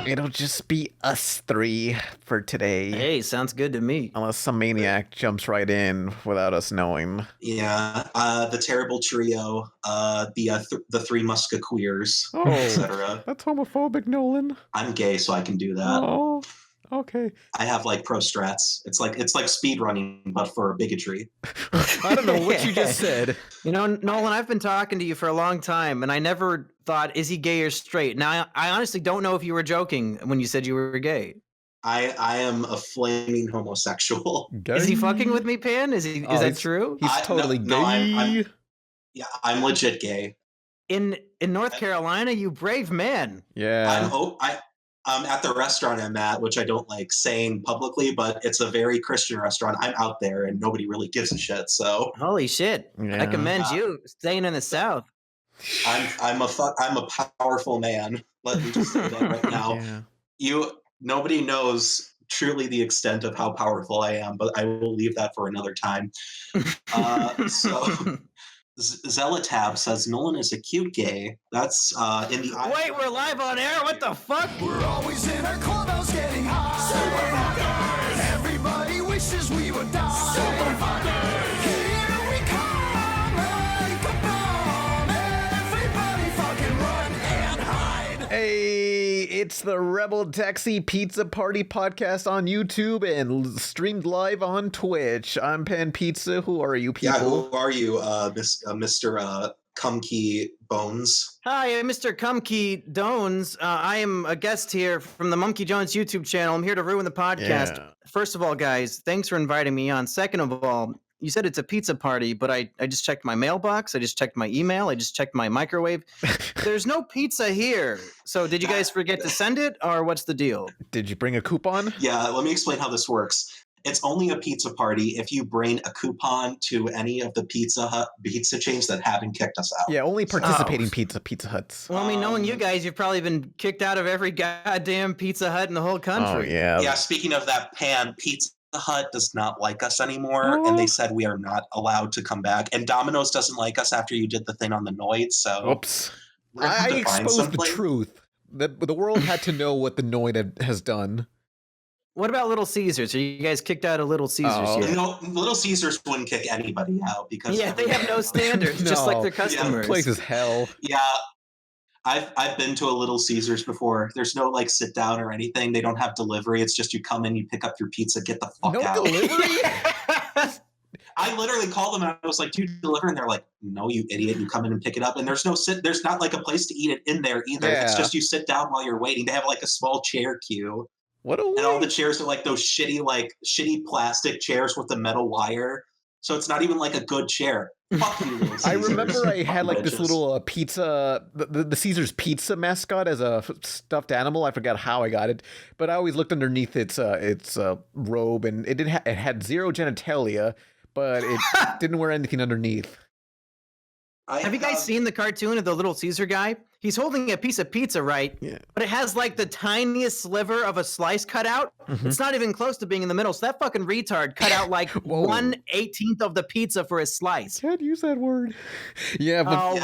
It'll just be us three for today. Hey, sounds good to me. Unless some maniac jumps right in without us knowing. Yeah, the terrible trio, the three musketeers, Oh, etc. That's homophobic, Nolan. I'm gay, so I can do that. Oh, okay. I have like pro strats. It's like speed running, but for bigotry. I don't know what you just said. You know, Nolan, I've been talking to you for a long time, and I never thought, is he gay or straight? Now, I honestly don't know if you were joking when you said you were gay. I am a flaming homosexual. Gay? Is he fucking with me, Pan? Is that true? He's totally gay. I'm legit gay. In North Carolina, you brave man. Yeah. I'm at the restaurant I'm at, which I don't like saying publicly, but it's a very Christian restaurant. I'm out there and nobody really gives a shit. So holy shit. Yeah. I commend you staying in the South. I'm a powerful man. Let me just say that right now. Yeah. Nobody knows truly the extent of how powerful I am, but I will leave that for another time. So Zelatab says Nolan is a cute gay. That's in the Wait, we're live on air? What the fuck? We're always in our clubhouse getting high. Super fuckers. Everybody wishes we would die. Super fuckers. Here we come like a bomb. Everybody fucking run and hide. Hey, it's the RebelTaxi Pizza Party podcast on YouTube and streamed live on Twitch. I'm Pan Pizza. Who are you people? Yeah, who are you, Mr. Cumkey Bones? Hi, I'm Mr. Mumkey Jones. I am a guest here from the Mumkey Jones YouTube channel. I'm here to ruin the podcast. Yeah. First of all, guys, thanks for inviting me on. Second of all, you said it's a pizza party, but I just checked my mailbox. I just checked my email. I just checked my microwave. There's no pizza here. So did you guys forget to send it, or what's the deal? Did you bring a coupon? Yeah, let me explain how this works. It's only a pizza party if you bring a coupon to any of the Pizza chains that haven't kicked us out. Yeah, only participating Pizza Huts. Well, I mean, knowing you guys, you've probably been kicked out of every goddamn Pizza Hut in the whole country. Oh, yeah. Yeah, speaking of that, Pan, Pizza Hut does not like us anymore, and they said we are not allowed to come back. And Domino's doesn't like us after you did the thing on the Noid, so... Oops. I exposed the truth. The world had to know what the Noid has done. What about Little Caesars? Are you guys kicked out of Little Caesars yet? No, Little Caesars wouldn't kick anybody out because they have no standards, just like their customers. Yeah, the place is hell. Yeah, I've been to a Little Caesars before. There's no like sit down or anything. They don't have delivery. It's just you come in, you pick up your pizza, get the fuck out. No delivery. I literally called them and I was like, "Do you deliver?" And they're like, "No, you idiot! You come in and pick it up." And there's not like a place to eat it in there either. Yeah. It's just you sit down while you're waiting. They have like a small chair queue. And all the chairs are like those shitty plastic chairs with the metal wire. So it's not even like a good chair. Fuck you, Little Caesars. I remember I had like this little pizza, the Caesars pizza mascot as a stuffed animal. I forgot how I got it, but I always looked underneath its robe, and it had zero genitalia, but it didn't wear anything underneath. Have you guys seen the cartoon of the Little Caesar guy? He's holding a piece of pizza, right? Yeah. But it has like the tiniest sliver of a slice cut out. Mm-hmm. It's not even close to being in the middle. So that fucking retard cut out like 1/18 of the pizza for his slice. Can't use that word. Yeah, but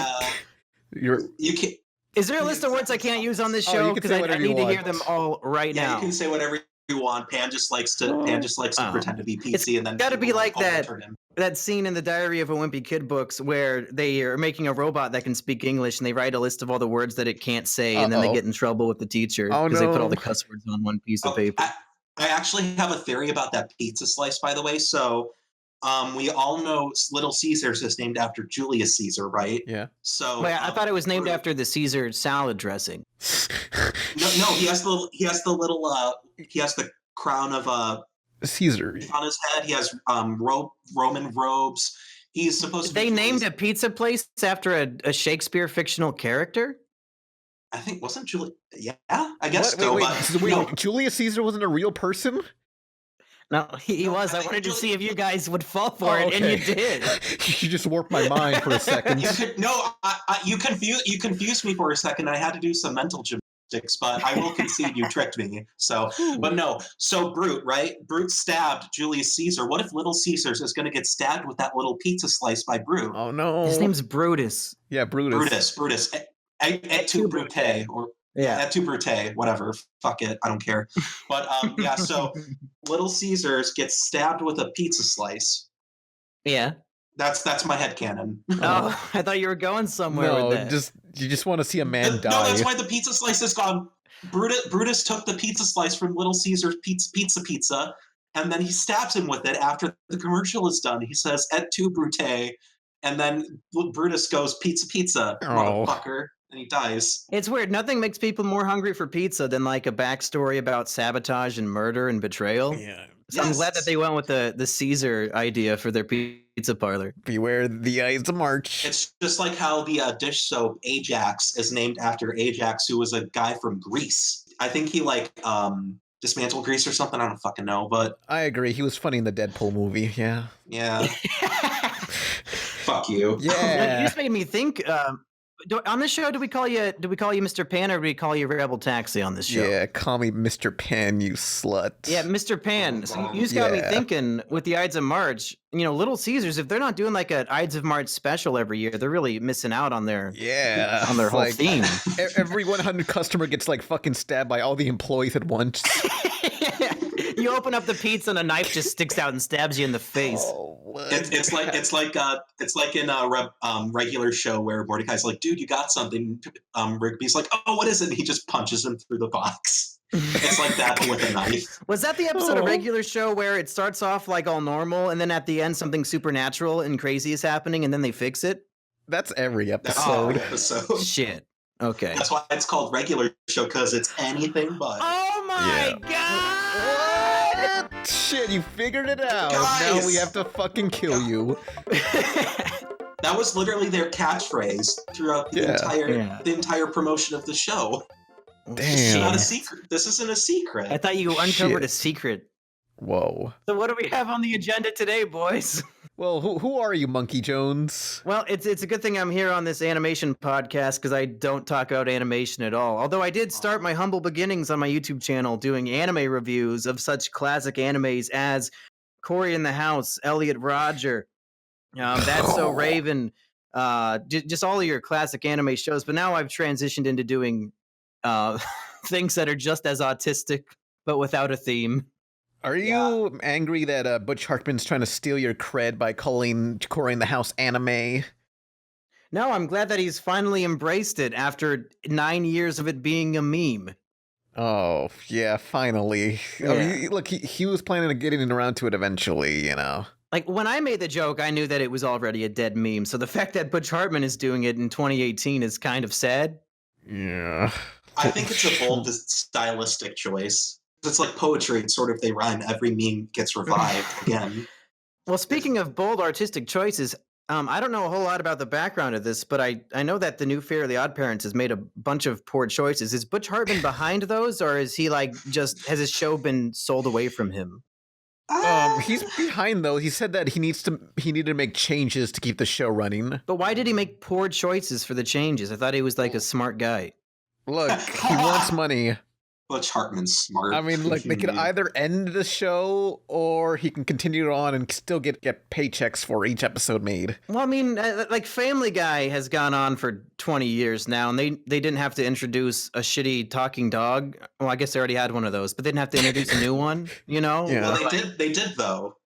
you can. Is there a list of words I can't use on this show? Because I need to hear them all right now. Yeah, you can say whatever you want. Pan just likes to pretend to be PC, and then got to be like that scene in the Diary of a Wimpy Kid books where they are making a robot that can speak English, and they write a list of all the words that it can't say, and then they get in trouble with the teacher because they put all the cuss words on one piece of paper. I actually have a theory about that pizza slice, by the way. So we all know Little Caesars is named after Julius Caesar, right? Yeah. So I thought it was named after the Caesar salad dressing. No, he has the crown of Caesar on his head. He has Roman robes. He's supposed to. They named a pizza place after a Shakespeare fictional character. I think wasn't Julius? Yeah, I guess so. Wait, Julius Caesar wasn't a real person? No, he was. I wanted to see if you guys would fall for it, and you did. You just warped my mind for a second. You confused me for a second. I had to do some mental gymnastics, but I will concede you tricked me. So, but no. So Brute, right? Brute stabbed Julius Caesar. What if Little Caesars is going to get stabbed with that little pizza slice by Brute? Oh no! His name's Brutus. Yeah, Brutus. Brutus. Et tu, Brute? Or Yeah. At 2 brute, whatever. Fuck it, I don't care. But yeah, so Little Caesars gets stabbed with a pizza slice. Yeah. That's my headcanon. Oh, I thought you were going somewhere No, with that. you just want to see a man No, die. that's why the pizza slice is gone. Brutus took the pizza slice from Little Caesar's pizza, and then he stabs him with it after the commercial is done. He says, "Et tu, Brute," and then Brutus goes, "Pizza, motherfucker," and he dies. It's weird. Nothing makes people more hungry for pizza than like a backstory about sabotage and murder and betrayal. Yeah. So I'm glad that they went with the Caesar idea for their pizza parlor. Beware the Ides of March. It's just like how the dish soap Ajax is named after Ajax, who was a guy from Greece. I think he dismantled Greece or something. I don't fucking know, but I agree. He was funny in the Deadpool movie. Yeah. Yeah. Fuck you. Yeah. You just made me think. On this show, do we call you Mr. Pan, or do we call you Rebel Taxi on this show? Yeah, call me Mr. Pan, you slut. Yeah, Mr. Pan. So you just got me thinking with the Ides of March. Little Caesars, if they're not doing like an Ides of March special every year, they're really missing out on their whole theme. Every 100 customer gets like fucking stabbed by all the employees at once. You open up the pizza and a knife just sticks out and stabs you in the face. Oh, what? It's like in a regular show where Mordecai's like, "Dude, you got something." Rigby's like, "Oh, what is it?" And he just punches him through the box. It's like that, but with a knife. Was that the episode of regular show where it starts off like all normal and then at the end something supernatural and crazy is happening and then they fix it? That's every That's episode. every episode. Shit. Okay. That's why it's called regular show, because it's anything but. Oh my god! What? Shit, you figured it out. Guys! Now we have to fucking kill you. That was literally their catchphrase throughout the entire promotion of the show. Damn. This is not a secret. This isn't a secret. I thought you uncovered a secret. Whoa. So what do we have on the agenda today, boys? Well, who are you, Mumkey Jones? Well, it's a good thing I'm here on this animation podcast because I don't talk about animation at all. Although I did start my humble beginnings on my YouTube channel doing anime reviews of such classic animes as Cory in the House, Elliot Roger, That's So Raven, just all of your classic anime shows. But now I've transitioned into doing things that are just as autistic but without a theme. Are you angry that Butch Hartman's trying to steal your cred by calling Cory in the House anime? No, I'm glad that he's finally embraced it after 9 years of it being a meme. Oh, yeah, finally. Yeah. I mean, look, he was planning on getting around to it eventually, Like, when I made the joke, I knew that it was already a dead meme. So the fact that Butch Hartman is doing it in 2018 is kind of sad. Yeah. I think it's a bold stylistic choice. It's like poetry. It's sort of they rhyme. Every meme gets revived again. Well, speaking of bold artistic choices, I don't know a whole lot about the background of this, but I know that the new Fairly Odd Parents has made a bunch of poor choices. Is Butch Hartman behind those, or is he has his show been sold away from him? He's behind though. He said that he needed to make changes to keep the show running. But why did he make poor choices for the changes? I thought he was like a smart guy. Look, he wants money. Butch Hartman's smart. I mean, look, they could either end the show or he can continue on and still get paychecks for each episode made. Well, I mean, like Family Guy has gone on for 20 years now, and they didn't have to introduce a shitty talking dog. Well, I guess they already had one of those, but they didn't have to introduce a new one, Yeah. Well, they did though.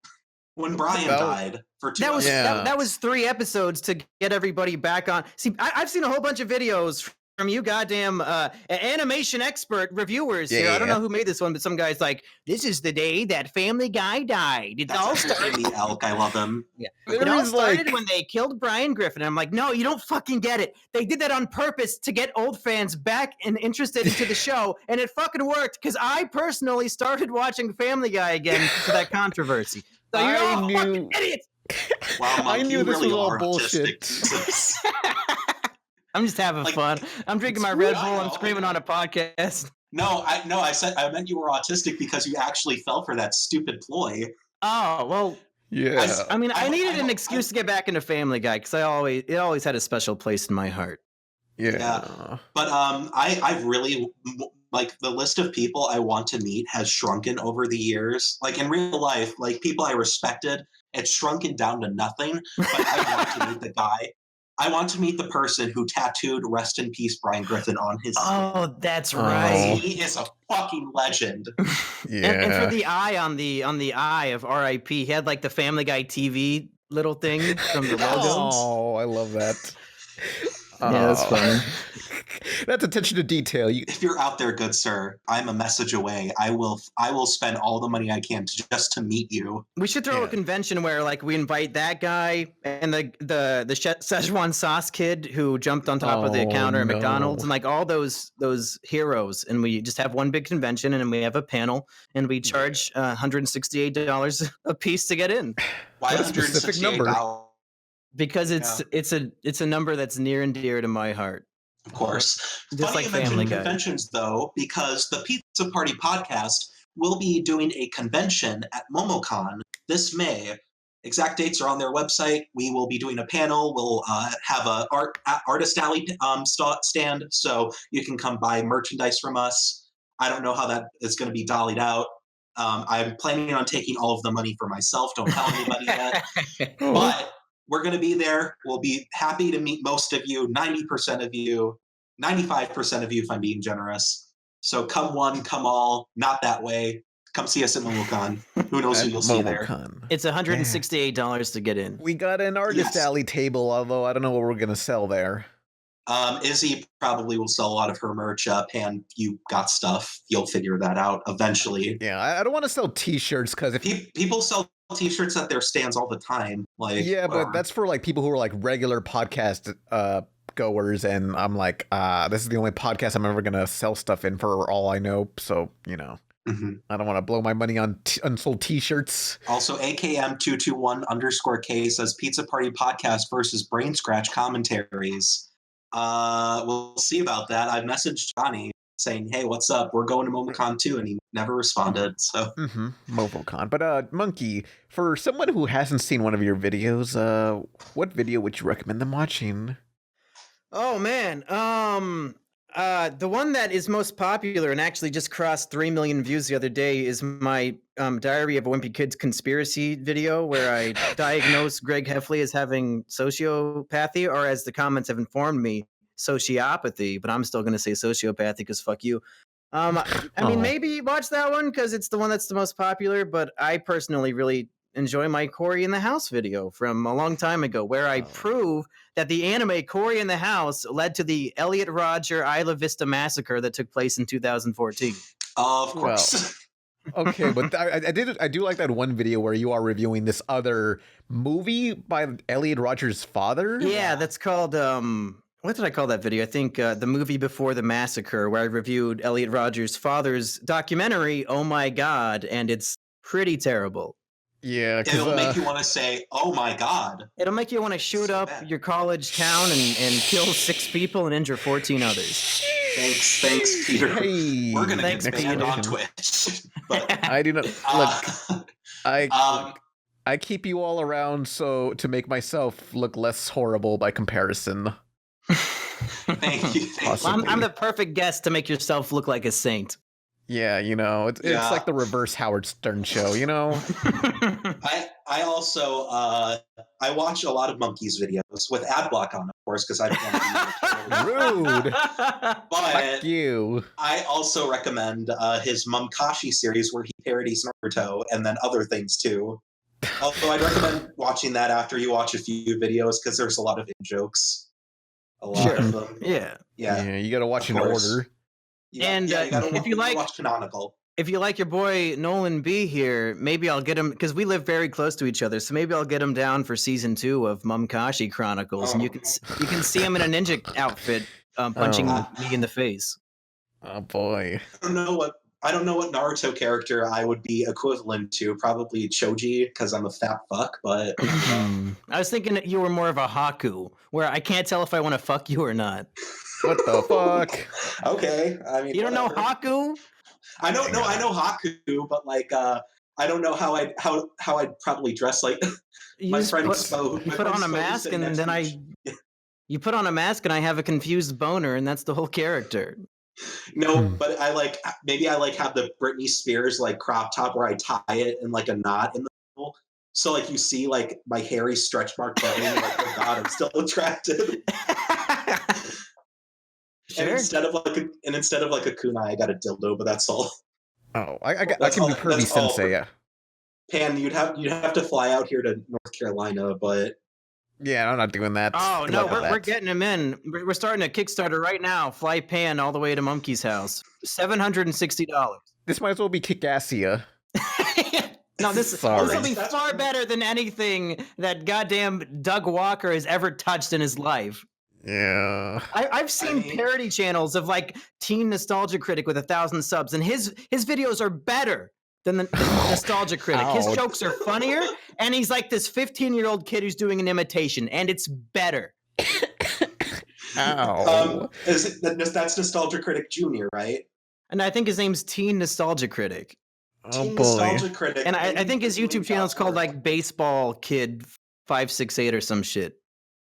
When Brian died for 2 episodes. That was 3 episodes to get everybody back on. See, I've seen a whole bunch of videos from you goddamn animation expert reviewers here. I don't know who made this one, but some guy's like, "This is the day that Family Guy died. It all started." The elk, I love him. Yeah. It all started when they killed Brian Griffin. I'm like, no, you don't fucking get it. They did that on purpose to get old fans back and interested into the show, and it fucking worked because I personally started watching Family Guy again for that controversy. So you're all fucking idiots. Wow, Mike, I knew this really was all are bullshit. I'm just having fun. I'm drinking my Red Bull. I'm screaming on a podcast. No, I meant you were autistic because you actually fell for that stupid ploy. Oh, well. Yeah. I mean, I needed an excuse to get back into Family Guy because it always had a special place in my heart. Yeah. But I really like the list of people I want to meet has shrunken over the years. Like in real life, like people I respected, it's shrunken down to nothing. But I want to meet the guy. I want to meet the person who tattooed "Rest in Peace, Brian Griffin" on his skin. Oh, that's right. He is a fucking legend. Yeah. And for the eye on the eye of RIP, he had like the Family Guy TV little thing from the logo. Oh, I love that. Yeah, that's funny. That's attention to detail. If you're out there, good sir, I'm a message away. I will spend all the money I can just to meet you. We should throw a convention where like we invite that guy and the Szechuan sauce kid who jumped on top of the counter at McDonald's and like all those heroes, and we just have one big convention and we have a panel and we charge $168 a piece to get in. Why What a specific number? Because it's a number that's near and dear to my heart. Of course. Just Funny like you mention Family Guy. conventions, though, because the Pizza Party podcast will be doing a convention at MomoCon this May. Exact dates are on their website. We will be doing a panel. We'll have a artist alley stand, so you can come buy merchandise from us. I don't know how that is going to be dollied out. I'm planning on taking all of the money for myself. Don't tell anybody yet. But we're going to be there. We'll be happy to meet most of you, 90% of you, 95% of you if I'm being generous. So come one, come all, not that way. Come see us at MomoCon. Who knows who you'll see there. It's $168 to get in. We got an artist alley table, although I don't know what we're going to sell there. Izzy probably will sell a lot of her merch. Pan, you got stuff. You'll figure that out eventually. Yeah, I don't want to sell T-shirts because if people sell T-shirts at their stands all the time, like but that's for like people who are like regular podcast goers, and I'm like, this is the only podcast I'm ever gonna sell stuff in for all I know. So I don't want to blow my money on unsold T-shirts. Also, AKM221_K says Pizza Party Podcast versus Brain Scratch commentaries. We'll see about that. I messaged Johnny saying, "Hey, what's up? We're going to MomoCon too," and he never responded. So, MomoCon. But Monkey, for someone who hasn't seen one of your videos, what video would you recommend them watching? Oh man, the one that is most popular and actually just crossed 3 million views the other day is my Diary of a Wimpy Kid's conspiracy video, where I diagnose Greg Heffley as having sociopathy, or as the comments have informed me, sociopathy, but I'm still going to say sociopathy because fuck you. I mean, maybe watch that one because it's the one that's the most popular, but I personally really enjoy my Cory in the House video from a long time ago, where I prove that the anime Cory in the House led to the Elliot Rodger Isla Vista massacre that took place in 2014. Of course. Okay, but I do like that one video where you are reviewing this other movie by Elliot Rodger's father. Yeah, that's called what did I call that video? I think the movie before the massacre, where I reviewed Elliot Rodger's father's documentary, Oh My God, and it's pretty terrible. Yeah, it'll make you want to say, "Oh my God!" It'll make you want to shoot up your college town and kill 6 people and injure 14 others. Thanks, Peter. Hey, we're gonna get banned on Twitch. But, I do not look. I keep you all around so to make myself look less horrible by comparison. Thank you. I'm the perfect guest to make yourself look like a saint. Yeah, it's like the reverse Howard Stern show, I also I watch a lot of Monkey's videos with ad block on, of course, because I don't want to be rude. But fuck you. I also recommend his Mumkashi series, where he parodies Naruto and then other things too. Although I'd recommend watching that after you watch a few videos, because there's a lot of in-jokes. A lot of them. Yeah, you gotta watch in order. And if you like watch Canonical. If you like your boy Nolan B here, maybe I'll get him, because we live very close to each other. So maybe I'll get him down for season 2 of Mumkashi Chronicles, and you can see him in a ninja outfit punching me in the face. Oh boy! I don't know what Naruto character I would be equivalent to. Probably Choji, because I'm a fat fuck. But I was thinking that you were more of a Haku, where I can't tell if I want to fuck you or not. What the fuck? Okay, I mean, you don't know Haku? I know Haku, but like I don't know how I'd probably dress like my friend Spo. You put on a mask and then you put on a mask and I have a confused boner, and that's the whole character. No, but I maybe have the Britney Spears like crop top where I tie it in like a knot in the middle, So like you see like my hairy stretch mark belly, and you're like, oh god, I'm still attracted. Sure. And instead of like a kunai, I got a dildo, but that's all. Oh, I can That's do all- pervy that's all. sensei. Yeah. Pan, you'd have to fly out here to North Carolina, but Yeah, I'm not doing that. Oh Good no, luck with we're that. getting him in. We're starting a Kickstarter right now. Fly Pan all the way to Mumkey's house. $760. This might as well be Kickassia. No, this Sorry. will be far better than anything that goddamn Doug Walker has ever touched in his life. Yeah. I've seen parody channels of like Teen Nostalgia Critic with 1,000 subs, and his videos are better than the Nostalgia Critic. His Ouch. jokes are funnier, and he's like this 15-year-old kid who's doing an imitation, and it's better. Ow. that's Nostalgia Critic Junior, right? And I think his name's Teen Nostalgia Critic. Oh Teen boy. Nostalgia Critic. And I think his YouTube channel is called like Baseball Kid 568 or some shit.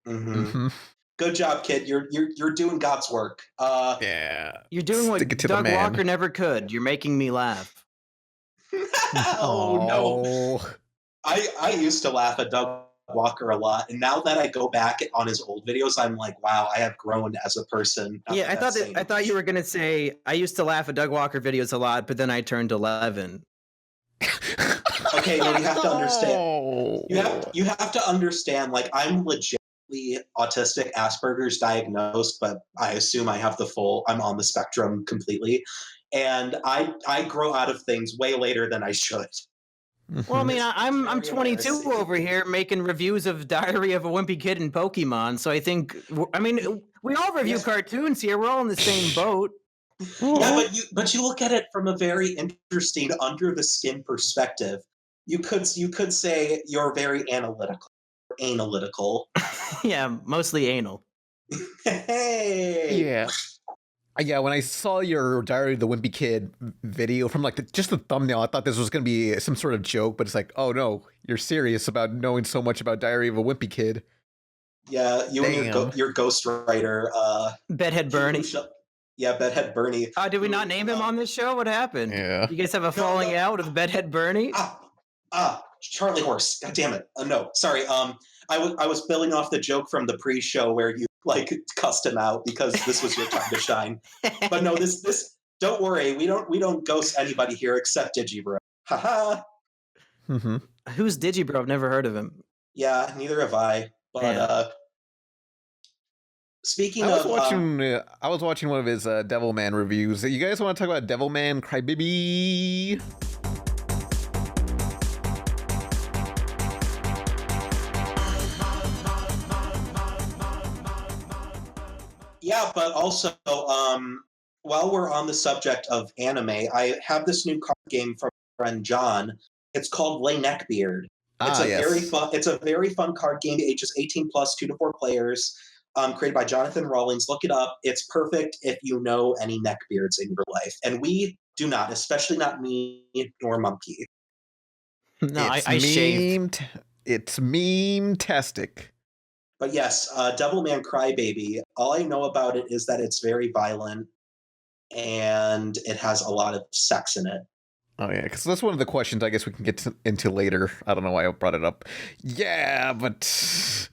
Mm-hmm. Mhm. Good job, kid. You're doing God's work. Yeah. You're doing what Stick it to the Doug man. Walker never could. You're making me laugh. Oh no. Oh. I used to laugh at Doug Walker a lot, and now that I go back on his old videos, I'm like, wow, I have grown as a person. Not Yeah, I that's saying thought much. you were gonna say I used to laugh at Doug Walker videos a lot, but then I turned 11. Okay, no, you have to understand. Oh. You have to understand. Like, I'm legitimately autistic, Asperger's diagnosed, but I assume I have I'm on the spectrum completely, and I grow out of things way later than I should. Well, I mean, I'm Very 22 embarrassing. over here making reviews of Diary of a Wimpy Kid and Pokemon, so I think we all review Yes. cartoons here. We're all in the same boat. Yeah, but you look at it from a very interesting, under the skin perspective. You could say you're very analytical. Yeah, mostly anal. Hey. Yeah. Yeah, when I saw your Diary of the Wimpy Kid video from like just the thumbnail, I thought this was going to be some sort of joke, but it's like, oh no, you're serious about knowing so much about Diary of a Wimpy Kid. Yeah, you and Damn. your ghostwriter. Bedhead Bernie. Yeah, Bedhead Bernie. Did we not name him on this show? What happened? Yeah. You guys have a falling out with Bedhead Bernie? Charlie Horse. God damn it. No, sorry. I was billing off the joke from the pre-show where you like cussed him out because this was your time to shine. But no, this don't worry. We don't ghost anybody here except DigiBro. Haha. Mm-hmm. Who's DigiBro? I've never heard of him. Yeah, neither have I. But Yeah. speaking I was of watching one of his Devilman reviews. You guys want to talk about Devilman Crybaby? yeah, but also while we're on the subject of anime, I have this new card game from my friend John. It's called Lay Neckbeard. It's a very fun card game, ages 18 plus, 2 to 4 players, created by Jonathan Rawlings. Look it up. It's perfect if you know any neckbeards in your life. And we do not, especially not me nor Mumkey. No, I shaved. It's meme-tastic. But yes, Devilman Crybaby, all I know about it is that it's very violent and it has a lot of sex in it. Oh yeah, because that's one of the questions I guess we can get into later. I don't know why I brought it up. Yeah, but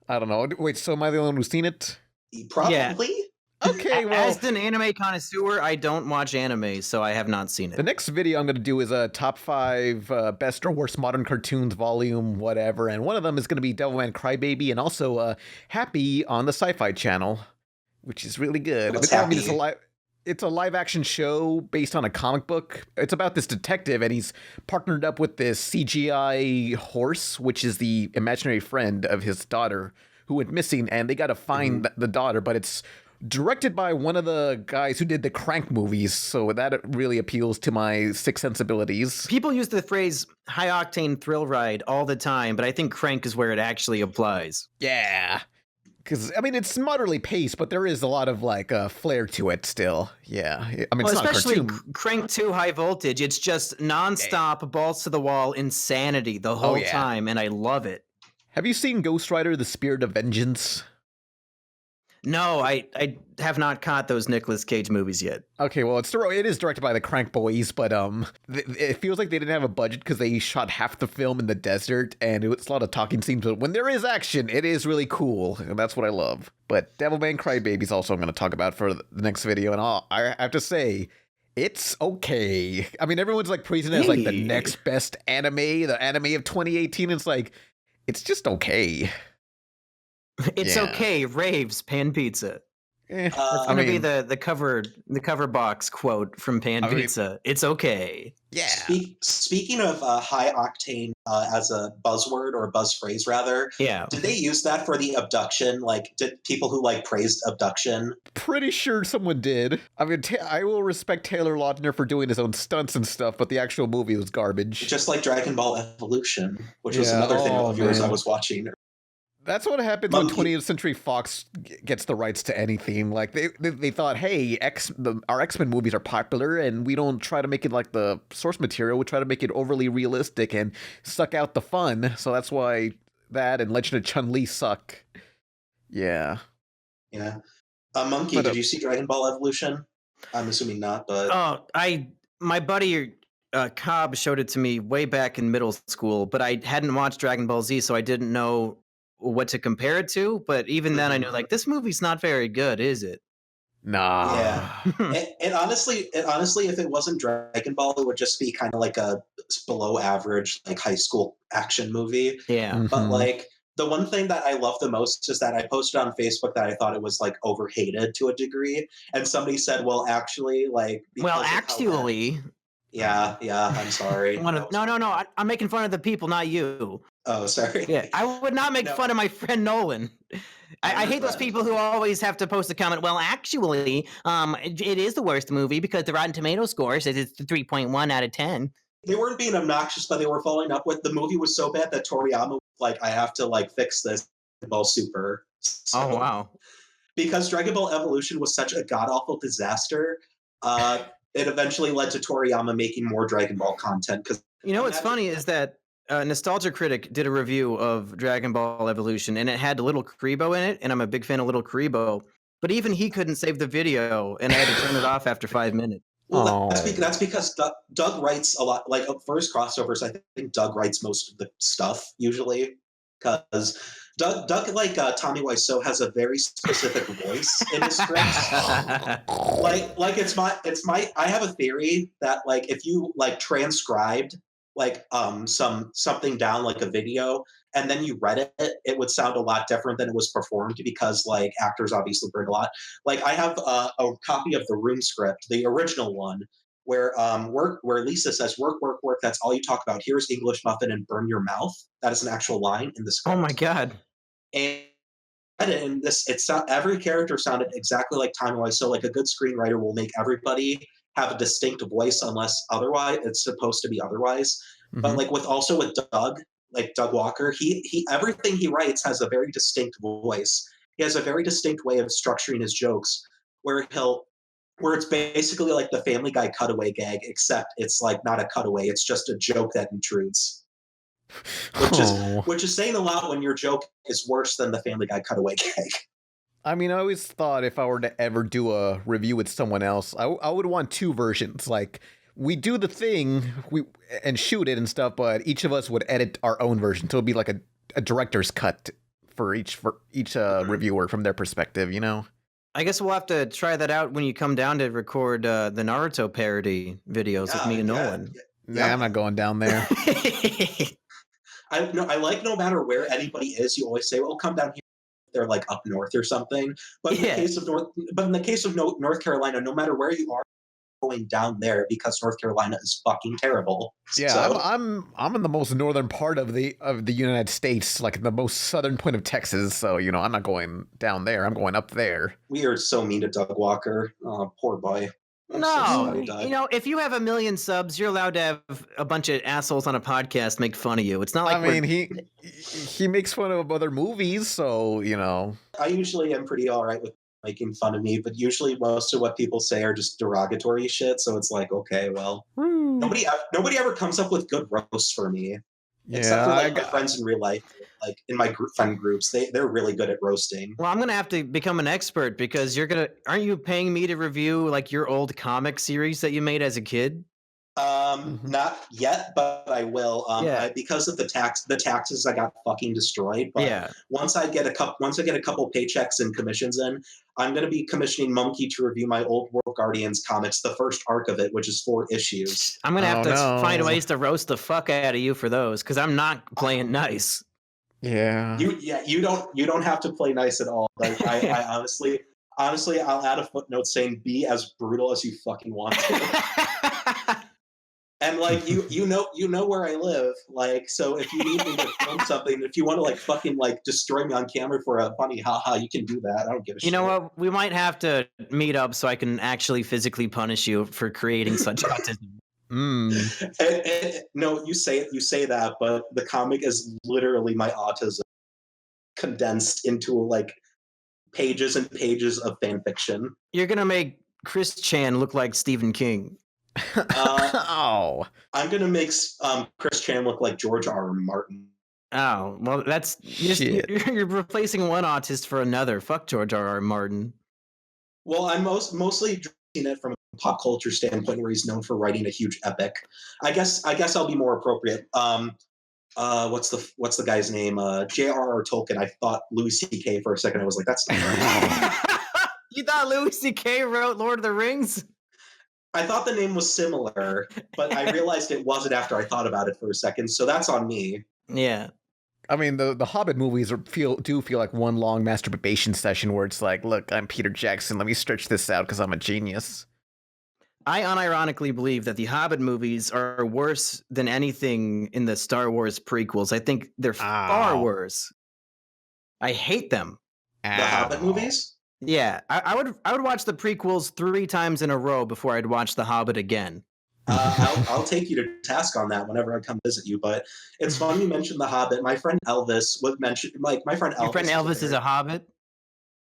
I don't know. Wait, so am I the only one who's seen it? Probably. Okay, well, As an anime connoisseur, I don't watch anime, so I have not seen the it. next video I'm going to do is a top 5 best or worst modern cartoons volume, whatever, and one of them is going to be Devilman Crybaby and also Happy on the Sci-Fi Channel, which is really good. What's I mean, Happy? it's a live-action show based on a comic book. It's about this detective, and he's partnered up with this CGI horse, which is the imaginary friend of his daughter, who went missing, and they got to find the daughter, but it's directed by one of the guys who did the Crank movies, so that really appeals to my sick sensibilities. People use the phrase high octane thrill ride all the time, but I think Crank is where it actually applies. Yeah. Because, I mean, it's moderately paced, but there is a lot of, like, flair to it still. Yeah. I mean, Well, it's not a especially cartoon. Crank 2 High Voltage. It's just nonstop, balls to the wall insanity the whole yeah. time, and I love it. Have you seen Ghost Rider, The Spirit of Vengeance? No, I have not caught those Nicolas Cage movies yet. Okay, well, it is directed by the Crank Boys, but it feels like they didn't have a budget because they shot half the film in the desert, and it was a lot of talking scenes. But when there is action, it is really cool, and that's what I love. But Devilman Crybaby is also I'm going to talk about for the next video, and I have to say, it's okay. I mean, everyone's like praising it as like the next best anime, the anime of 2018. It's like, it's just okay. It's okay. Raves Pan Pizza. That's gonna be the cover box quote from Pan Pizza. It's okay. Yeah. Speaking of high octane as a buzzword or a buzz phrase rather, yeah. Did they use that for the abduction? Like, did people who like praised abduction? Pretty sure someone did. I mean, I will respect Taylor Lautner for doing his own stunts and stuff, but the actual movie was garbage. Just like Dragon Ball Evolution, which was another thing of yours I was watching. That's what happens when 20th Century Fox gets the rights to anything. Like they thought, hey, our X-Men movies are popular, and we don't try to make it like the source material. We try to make it overly realistic and suck out the fun. So that's why that and Legend of Chun-Li suck. Yeah. Yeah. Monkey, did you see Dragon Ball Evolution? I'm assuming not, but my buddy Cobb showed it to me way back in middle school, but I hadn't watched Dragon Ball Z, so I didn't know what to compare it to. But even then I knew like this movie's not very good, is it? Nah. Yeah. and honestly, if it wasn't Dragon Ball, it would just be kind of like a below average like high school action movie. Yeah. Mm-hmm. But like the one thing that I love the most is that I posted on Facebook that I thought it was like overhated to a degree, and somebody said, well, actually, like yeah, I'm sorry. No. I'm making fun of the people, not you. Oh, sorry. Yeah, I would not make fun of my friend Nolan. I hate those people who always have to post a comment. Well, actually, it is the worst movie because the Rotten Tomato score says it's 3.1 out of 10. They weren't being obnoxious, but they were following up with the movie was so bad that Toriyama was like, I have to like fix this Dragon Ball Super. So, oh, wow. Because Dragon Ball Evolution was such a god-awful disaster, it eventually led to Toriyama making more Dragon Ball content. Because what's funny is that Nostalgia Critic did a review of Dragon Ball Evolution, and it had Little Karibo in it, and I'm a big fan of Little Karibo, but even he couldn't save the video, and I had to turn it off after 5 minutes. Well, that's because Doug writes a lot. Like first crossovers, I think Doug writes most of the stuff usually, because Doug like Tommy Wiseau has a very specific voice in his scripts. like it's my I have a theory that like if you like transcribed like something down like a video and then you read it, it would sound a lot different than it was performed because like actors obviously bring a lot. Like I have a copy of the Room script, the original one, where Lisa says work, that's all you talk about. Here's English muffin and burn your mouth. That is an actual line in the script. Oh my god. And every character sounded exactly like Tommy Wiseau. Like a good screenwriter will make everybody have a distinct voice unless otherwise it's supposed to be otherwise. Mm-hmm. But like with Doug, like Doug Walker, he everything he writes has a very distinct voice. He has a very distinct way of structuring his jokes where it's basically like the Family Guy cutaway gag, except it's like not a cutaway, it's just a joke that intrudes. Which is saying a lot when your joke is worse than the Family Guy cutaway gag. I mean, I always thought if I were to ever do a review with someone else, I would want two versions. Like, we do the thing and shoot it and stuff, but each of us would edit our own version. So it'd be like a director's cut for each reviewer from their perspective, you know? I guess we'll have to try that out when you come down to record the Naruto parody videos with me and Nolan. Yeah, I'm not going down there. I like no matter where anybody is, you always say, well, come down here. They're like up north or something. But in the case of North Carolina, no matter where you are, going down there because North Carolina is fucking terrible. Yeah, so, I'm in the most northern part of the United States, like the most southern point of Texas. So I'm not going down there. I'm going up there. We are so mean to Doug Walker. Poor boy. If you have 1 million subs, you're allowed to have a bunch of assholes on a podcast make fun of you. It's not like he makes fun of other movies, so I usually am pretty all right with making fun of me, but usually most of what people say are just derogatory shit. So it's like, okay, well, nobody ever comes up with good roasts for me. Except for Yeah, like my friends in real life, like in my friend groups, they're really good at roasting. Well, I'm gonna have to become an expert because aren't you paying me to review like your old comic series that you made as a kid? Not yet, but I will. Yeah. Because of the taxes, I got fucking destroyed. But Yeah. once I get a couple paychecks and commissions in, I'm going to be commissioning Mumkey to review my old World Guardians comics, the first arc of it, which is 4 issues. I'm gonna have Oh, to find no. ways to roast the fuck out of you for those because I'm not playing nice. Yeah. You don't have to play nice at all. Like I honestly, I'll add a footnote saying be as brutal as you fucking want to. And like you know where I live, like, so if you need me to film something, if you want to like fucking like destroy me on camera for a funny haha, you can do that. I don't give a shit. You know what? We might have to meet up so I can actually physically punish you for creating such autism. No, you say that, but the comic is literally my autism condensed into like pages and pages of fan fiction. You're gonna make Chris Chan look like Stephen King. Oh. I'm gonna make Chris Chan look like George R.R. Martin. Oh, well, that's you're replacing one autist for another. Fuck George R.R. Martin. Well, I'm mostly drawing it from a pop culture standpoint, where he's known for writing a huge epic. I guess I'll be more appropriate. What's the guy's name? J.R.R. Tolkien. I thought Louis C.K. for a second. I was like, that's not right. You thought Louis C.K. wrote Lord of the Rings? I thought the name was similar, but I realized it wasn't after I thought about it for a second. So that's on me. Yeah. I mean, the Hobbit movies do feel like one long masturbation session where it's like, look, I'm Peter Jackson. Let me stretch this out because I'm a genius. I unironically believe that the Hobbit movies are worse than anything in the Star Wars prequels. I think they're far worse. I hate them. The Hobbit movies? Yeah, I would watch the prequels 3 times in a row before I'd watch The Hobbit again. I'll take you to task on that whenever I come visit you. But it's fun you mentioned The Hobbit. My friend Elvis was mentioned. Like my friend Elvis. Your friend Elvis is a Hobbit?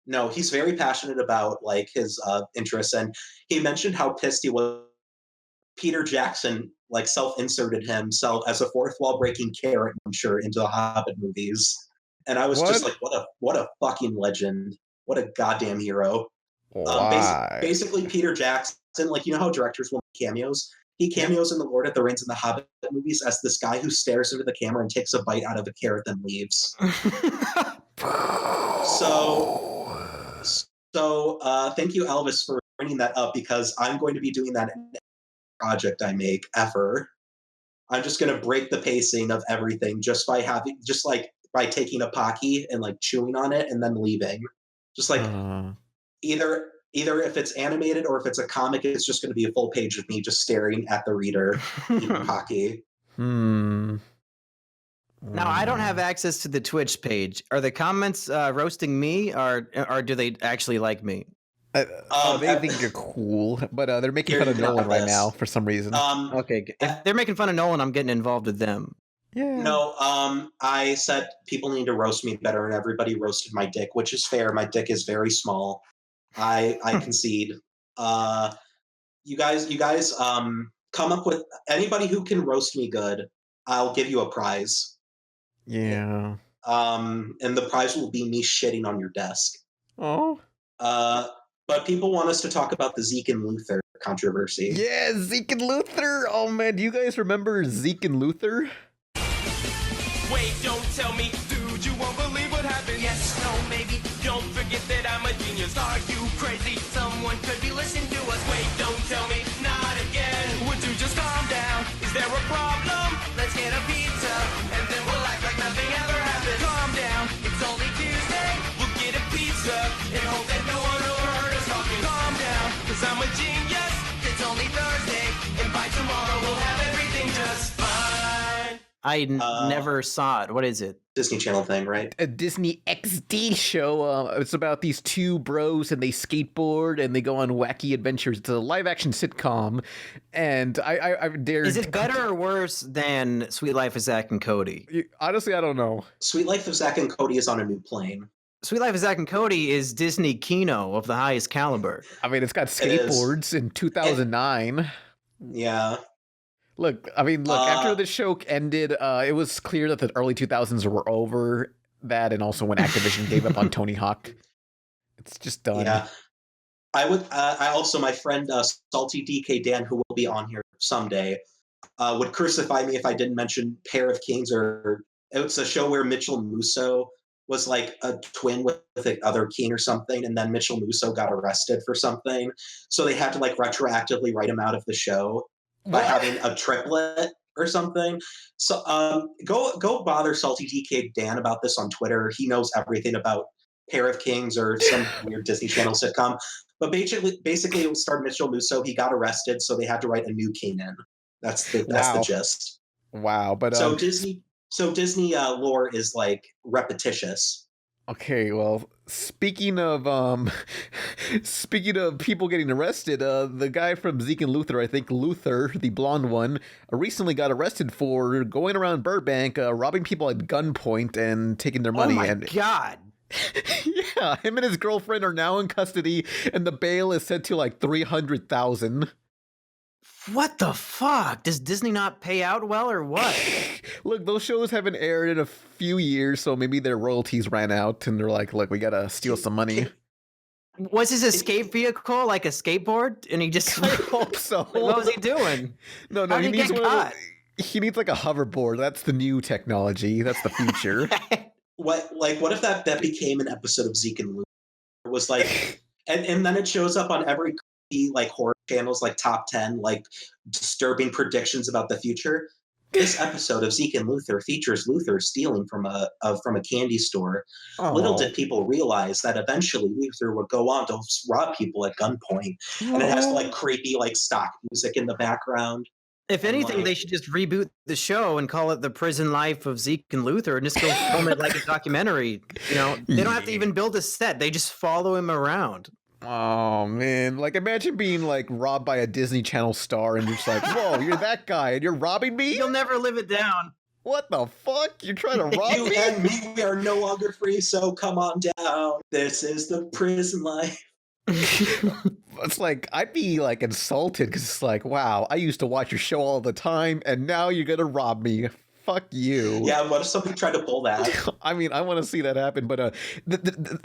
No, he's very passionate about like his interests, and he mentioned how pissed he was. Peter Jackson like self-inserted himself as a fourth wall breaking carrot, I'm sure, into the Hobbit movies, and I was just like, what a fucking legend. What a goddamn hero. Basically, Peter Jackson, like, you know how directors will make cameos? He cameos in the Lord of the Rings and the Hobbit movies as this guy who stares into the camera and takes a bite out of a carrot, then leaves. So thank you, Elvis, for bringing that up, because I'm going to be doing that in every project I make ever. I'm just going to break the pacing of everything just by taking a Pocky and like chewing on it and then leaving. Just like either if it's animated or if it's a comic, it's just going to be a full page of me just staring at the reader eating Pocky. Now, I don't have access to the Twitch page. Are the comments roasting me, or do they actually like me? They think you're cool, but they're making fun of Nolan right now for some reason. Okay, if they're making fun of Nolan, I'm getting involved with them. Yeah. No, I said people need to roast me better, and everybody roasted my dick, which is fair. My dick is very small. I concede. You guys, come up with anybody who can roast me good. I'll give you a prize. Yeah. And the prize will be me shitting on your desk. Oh. But people want us to talk about the Zeke and Luthor controversy. Yeah, Zeke and Luthor. Oh man, do you guys remember Zeke and Luthor? Wait, don't tell me, dude, you won't believe what happened. Yes, no, maybe. Don't forget that I'm a genius. Are you crazy? Someone could be listening to us. Wait, don't tell me, not again. Would you just calm down? Is there a problem? Let's get a pizza, and then we'll act like nothing ever happened. Calm down, it's only Tuesday. We'll get a pizza, and hope that no one overheard us talking. Calm down, cause I'm a genius. It's only Thursday, and by tomorrow we'll have everything just fine. I never saw it. What is it? Disney Channel thing, right? A Disney XD show. It's about these 2 bros and they skateboard and they go on wacky adventures. It's a live action sitcom, and I dare. Is it better or worse than Sweet Life of Zack and Cody? Honestly, I don't know. Sweet Life of Zack and Cody is on a new plane. Sweet Life of Zack and Cody is Disney Kino of the highest caliber. I mean, it's got skateboards in 2009. Yeah. Look, after the show ended, it was clear that the early 2000s were over. That, and also when Activision gave up on Tony Hawk. It's just done. Yeah. I also, my friend Salty DK Dan, who will be on here someday, would crucify me if I didn't mention Pair of Kings, or it's a show where Mitchell Musso was like a twin with the other king or something, and then Mitchell Musso got arrested for something, so they had to like retroactively write him out of the show by having a triplet or something. So go bother Salty DK Dan about this on Twitter. He knows everything about Pair of Kings or some weird Disney Channel sitcom. But basically, it starred Mitchell Musso. He got arrested, so they had to write a new king in. That's the gist. Wow, but so Disney lore is like repetitious. Okay, well, speaking of people getting arrested, the guy from Zeke and Luthor, I think Luthor, the blonde one, recently got arrested for going around Burbank, robbing people at gunpoint and taking their money. Oh my God. Yeah, him and his girlfriend are now in custody, and the bail is set to like $300,000. What the fuck? Does Disney not pay out well or what? Look, those shows haven't aired in a few years, so maybe their royalties ran out, and they're like, look, we gotta steal some money. Was his escape vehicle like a skateboard? And he just... I hope so. What was he doing? No, How he did he needs get one of caught? he needs like a hoverboard. That's the new technology. That's the future. What if that became an episode of Zeke and Luke? It was like, and then it shows up on every like horror channels, like top 10, like disturbing predictions about the future. This episode of Zeke and Luthor features Luthor stealing from a candy store. Oh. Little did people realize that eventually Luthor would go on to rob people at gunpoint, and it has like creepy like stock music in the background. If anything, they should just reboot the show and call it The Prison Life of Zeke and Luthor and just go film it like a documentary. You know, they don't have to even build a set. They just follow him around. Oh, man. Like, imagine being, like, robbed by a Disney Channel star and you're just like, whoa, you're that guy and you're robbing me? You'll never live it down. What the fuck? You're trying to rob You me? and me, we are no longer free, so come on down. This is the prison life. It's like, I'd be, like, insulted because it's like, wow, I used to watch your show all the time and now you're going to rob me. Fuck you. Yeah, what if somebody tried to pull that? I mean, I want to see that happen, but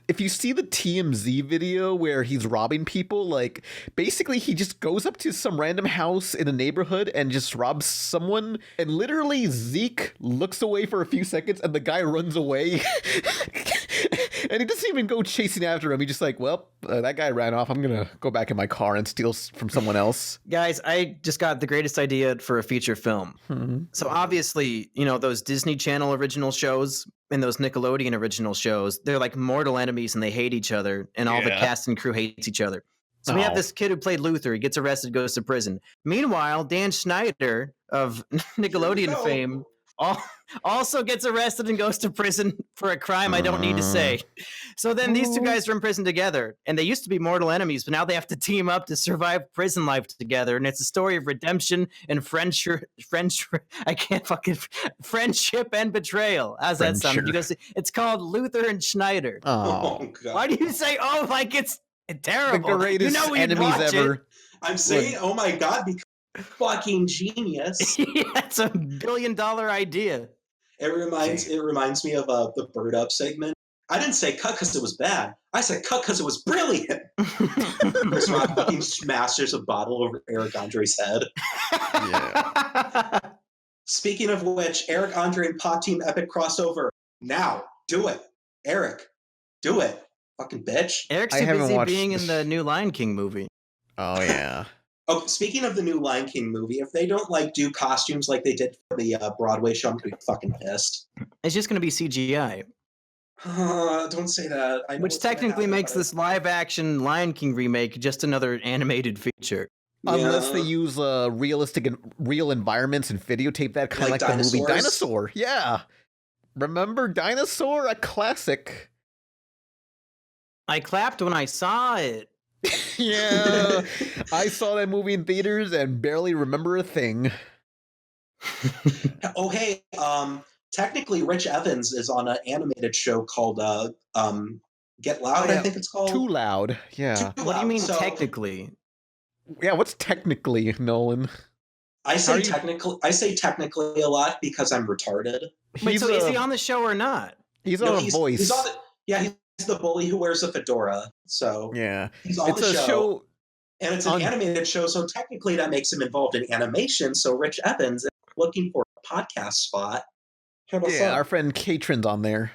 if you see the TMZ video where he's robbing people, like, basically he just goes up to some random house in a neighborhood and just robs someone, and literally Zeke looks away for a few seconds and the guy runs away. And he doesn't even go chasing after him. He's just like, well, that guy ran off. I'm going to go back in my car and steal from someone else. Guys, I just got the greatest idea for a feature film. Mm-hmm. So obviously, you know, those Disney Channel original shows and those Nickelodeon original shows, they're like mortal enemies and they hate each other, and all the cast and crew hates each other. So we have this kid who played Luthor. He gets arrested, goes to prison. Meanwhile, Dan Schneider of Nickelodeon fame also gets arrested and goes to prison for a crime I don't need to say. So then these two guys are in prison together, and they used to be mortal enemies, but now they have to team up to survive prison life together. And it's a story of redemption and friendship and betrayal. How's that sound? You guys, it's called Luthor and Schneider. Oh, God. Why do you say, oh, like it's terrible? The greatest you know we'd enemies watch ever. It. I'm saying, oh my God, because fucking genius. That's a $1 billion idea. It reminds me of the Bird Up segment. I didn't say cut because it was bad. I said cut because it was brilliant. Chris Rock fucking smashes a bottle over Eric Andre's head. Yeah. Speaking of which, Eric Andre and Pod Team epic crossover. Now, do it. Eric, do it. Fucking bitch. Eric's too busy being in the new Lion King movie. Oh, yeah. Oh, speaking of the new Lion King movie, if they don't like do costumes like they did for the Broadway show, I'm gonna be fucking pissed. It's just gonna be CGI. Don't say that. I know which technically makes this live-action Lion King remake just another animated feature. Unless they use realistic and real environments and videotape that, kind of like the movie Dinosaur. Yeah. Remember Dinosaur? A classic. I clapped when I saw it. Yeah. I saw that movie in theaters and barely remember a thing. Oh, hey, technically Rich Evans is on an animated show called Get Loud, I think it's called. Too Loud. Yeah. What do you mean technically? Yeah, what's technically, Nolan? I say technically a lot because I'm retarded. Wait, so is he on the show or not? He's on a voice. He's the bully who wears a fedora. So yeah, he's on the show. And it's an animated show, so technically that makes him involved in animation. So Rich Evans is looking for a podcast spot. Our friend Katrin's on there.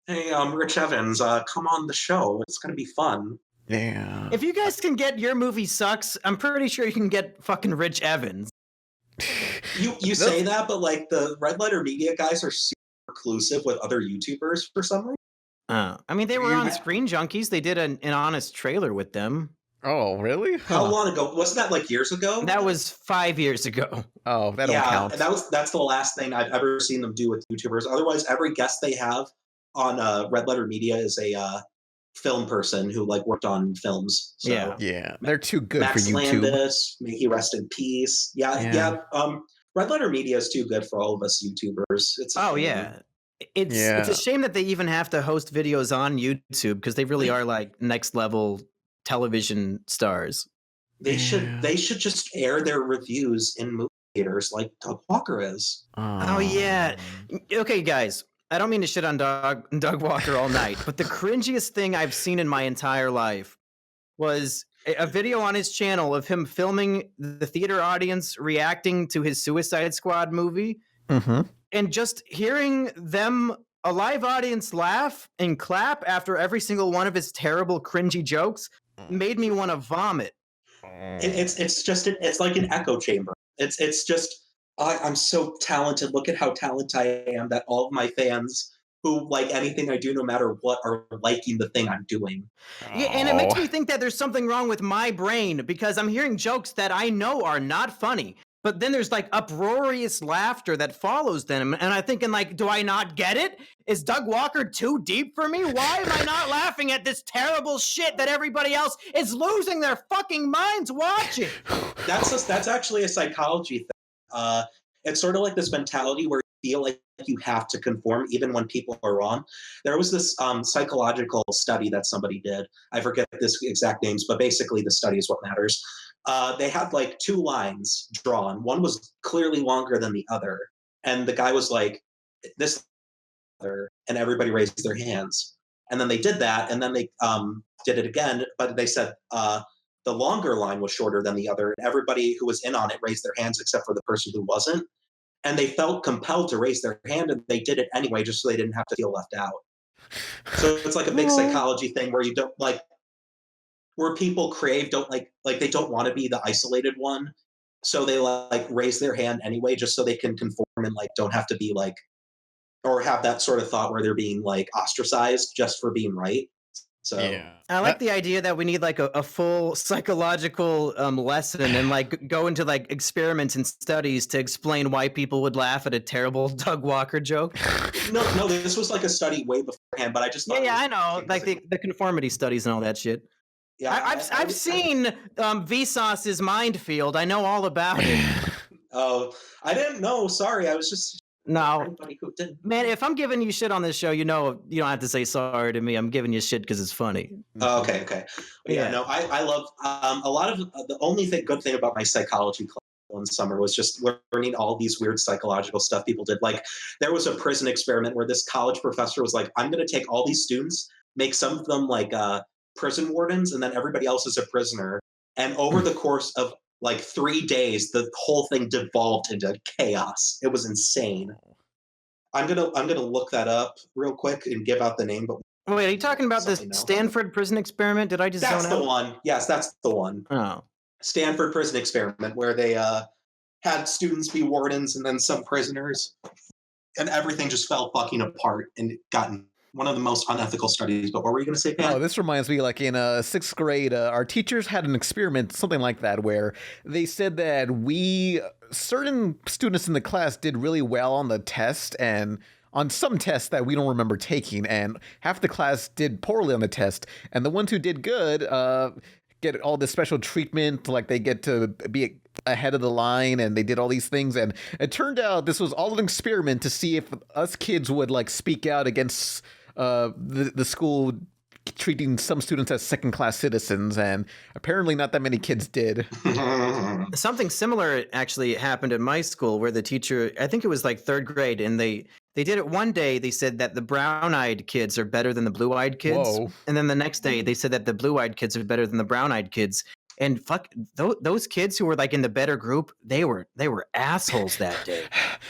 Hey, Rich Evans, come on the show. It's going to be fun. Yeah. If you guys can get Your Movie Sucks, I'm pretty sure you can get fucking Rich Evans. You say that, but like the Red Letter Media guys are super reclusive with other YouTubers for some reason. I mean, they were on Screen Junkies. They did an honest trailer with them. Oh, really? How long ago? Wasn't that like years ago? That was 5 years ago. Oh, that don't count. That's the last thing I've ever seen them do with YouTubers. Otherwise, every guest they have on Red Letter Media is a film person who like worked on films. So, yeah, they're too good Max for YouTube. Landis, may he rest in peace. Yeah. Red Letter Media is too good for all of us YouTubers. It's It's a shame that they even have to host videos on YouTube because they really are like next level television stars. They should just air their reviews in movie theaters like Doug Walker is. Oh yeah. Okay, guys. I don't mean to shit on Doug Walker all night, but the cringiest thing I've seen in my entire life was a video on his channel of him filming the theater audience reacting to his Suicide Squad movie. Mm-hmm. And just hearing them, a live audience, laugh and clap after every single one of his terrible, cringy jokes made me want to vomit. It's like an echo chamber. It's just I'm so talented. Look at how talented I am that all of my fans who like anything I do, no matter what, are liking the thing I'm doing. Yeah, and it makes me think that there's something wrong with my brain because I'm hearing jokes that I know are not funny. But then there's like uproarious laughter that follows them. And I'm thinking like, do I not get it? Is Doug Walker too deep for me? Why am I not laughing at this terrible shit that everybody else is losing their fucking minds watching? That's actually a psychology thing. It's sort of like this mentality where you feel like you have to conform even when people are wrong. There was this psychological study that somebody did. I forget this exact names, but basically the study is what matters. They had like two lines drawn. One was clearly longer than the other. And the guy was like, this, and everybody raised their hands. And then they did that. And then they did it again. But they said the longer line was shorter than the other. And everybody who was in on it raised their hands except for the person who wasn't. And they felt compelled to raise their hand. And they did it anyway, just so they didn't have to feel left out. So it's like a big psychology thing where you don't like, where people don't they don't want to be the isolated one. So they like raise their hand anyway, just so they can conform and like don't have to be like, or have that sort of thought where they're being like ostracized just for being right. So I like the idea that we need like a full psychological lesson and like go into like experiments and studies to explain why people would laugh at a terrible Doug Walker joke. No, this was like a study way beforehand, but I just thought I know, like the conformity studies and all that shit. Yeah, I've seen Vsauce's Mind Field. I know all about it. Oh, I didn't know. Sorry, I was just man. If I'm giving you shit on this show, you know you don't have to say sorry to me. I'm giving you shit because it's funny. Oh, okay. No, I love a lot of the only good thing about my psychology class in summer was just learning all these weird psychological stuff people did. Like there was a prison experiment where this college professor was like, I'm going to take all these students, make some of them like prison wardens, and then everybody else is a prisoner. And over the course of like 3 days, the whole thing devolved into chaos. It was insane. I'm gonna look that up real quick and give out the name. But wait, are you talking about this Stanford prison experiment? Did I just? That's the one. Yes, that's the one. Oh, Stanford prison experiment where they had students be wardens and then some prisoners, and everything just fell fucking apart and gotten one of the most unethical studies. But what were you going to say, Pat? Oh, this reminds me, like in sixth grade, our teachers had an experiment, something like that, where they said that certain students in the class did really well on the test and on some tests that we don't remember taking, and half the class did poorly on the test, and the ones who did good get all this special treatment, like they get to be ahead of the line, and they did all these things. And it turned out this was all an experiment to see if us kids would like speak out against the school treating some students as second-class citizens, and apparently not that many kids did. Something similar actually happened at my school where the teacher, I think it was like 3rd grade, and they did it one day. They said that the brown-eyed kids are better than the blue-eyed kids. Whoa. And then the next day they said that the blue-eyed kids are better than the brown-eyed kids. And fuck, those kids who were like in the better group, they were assholes that day.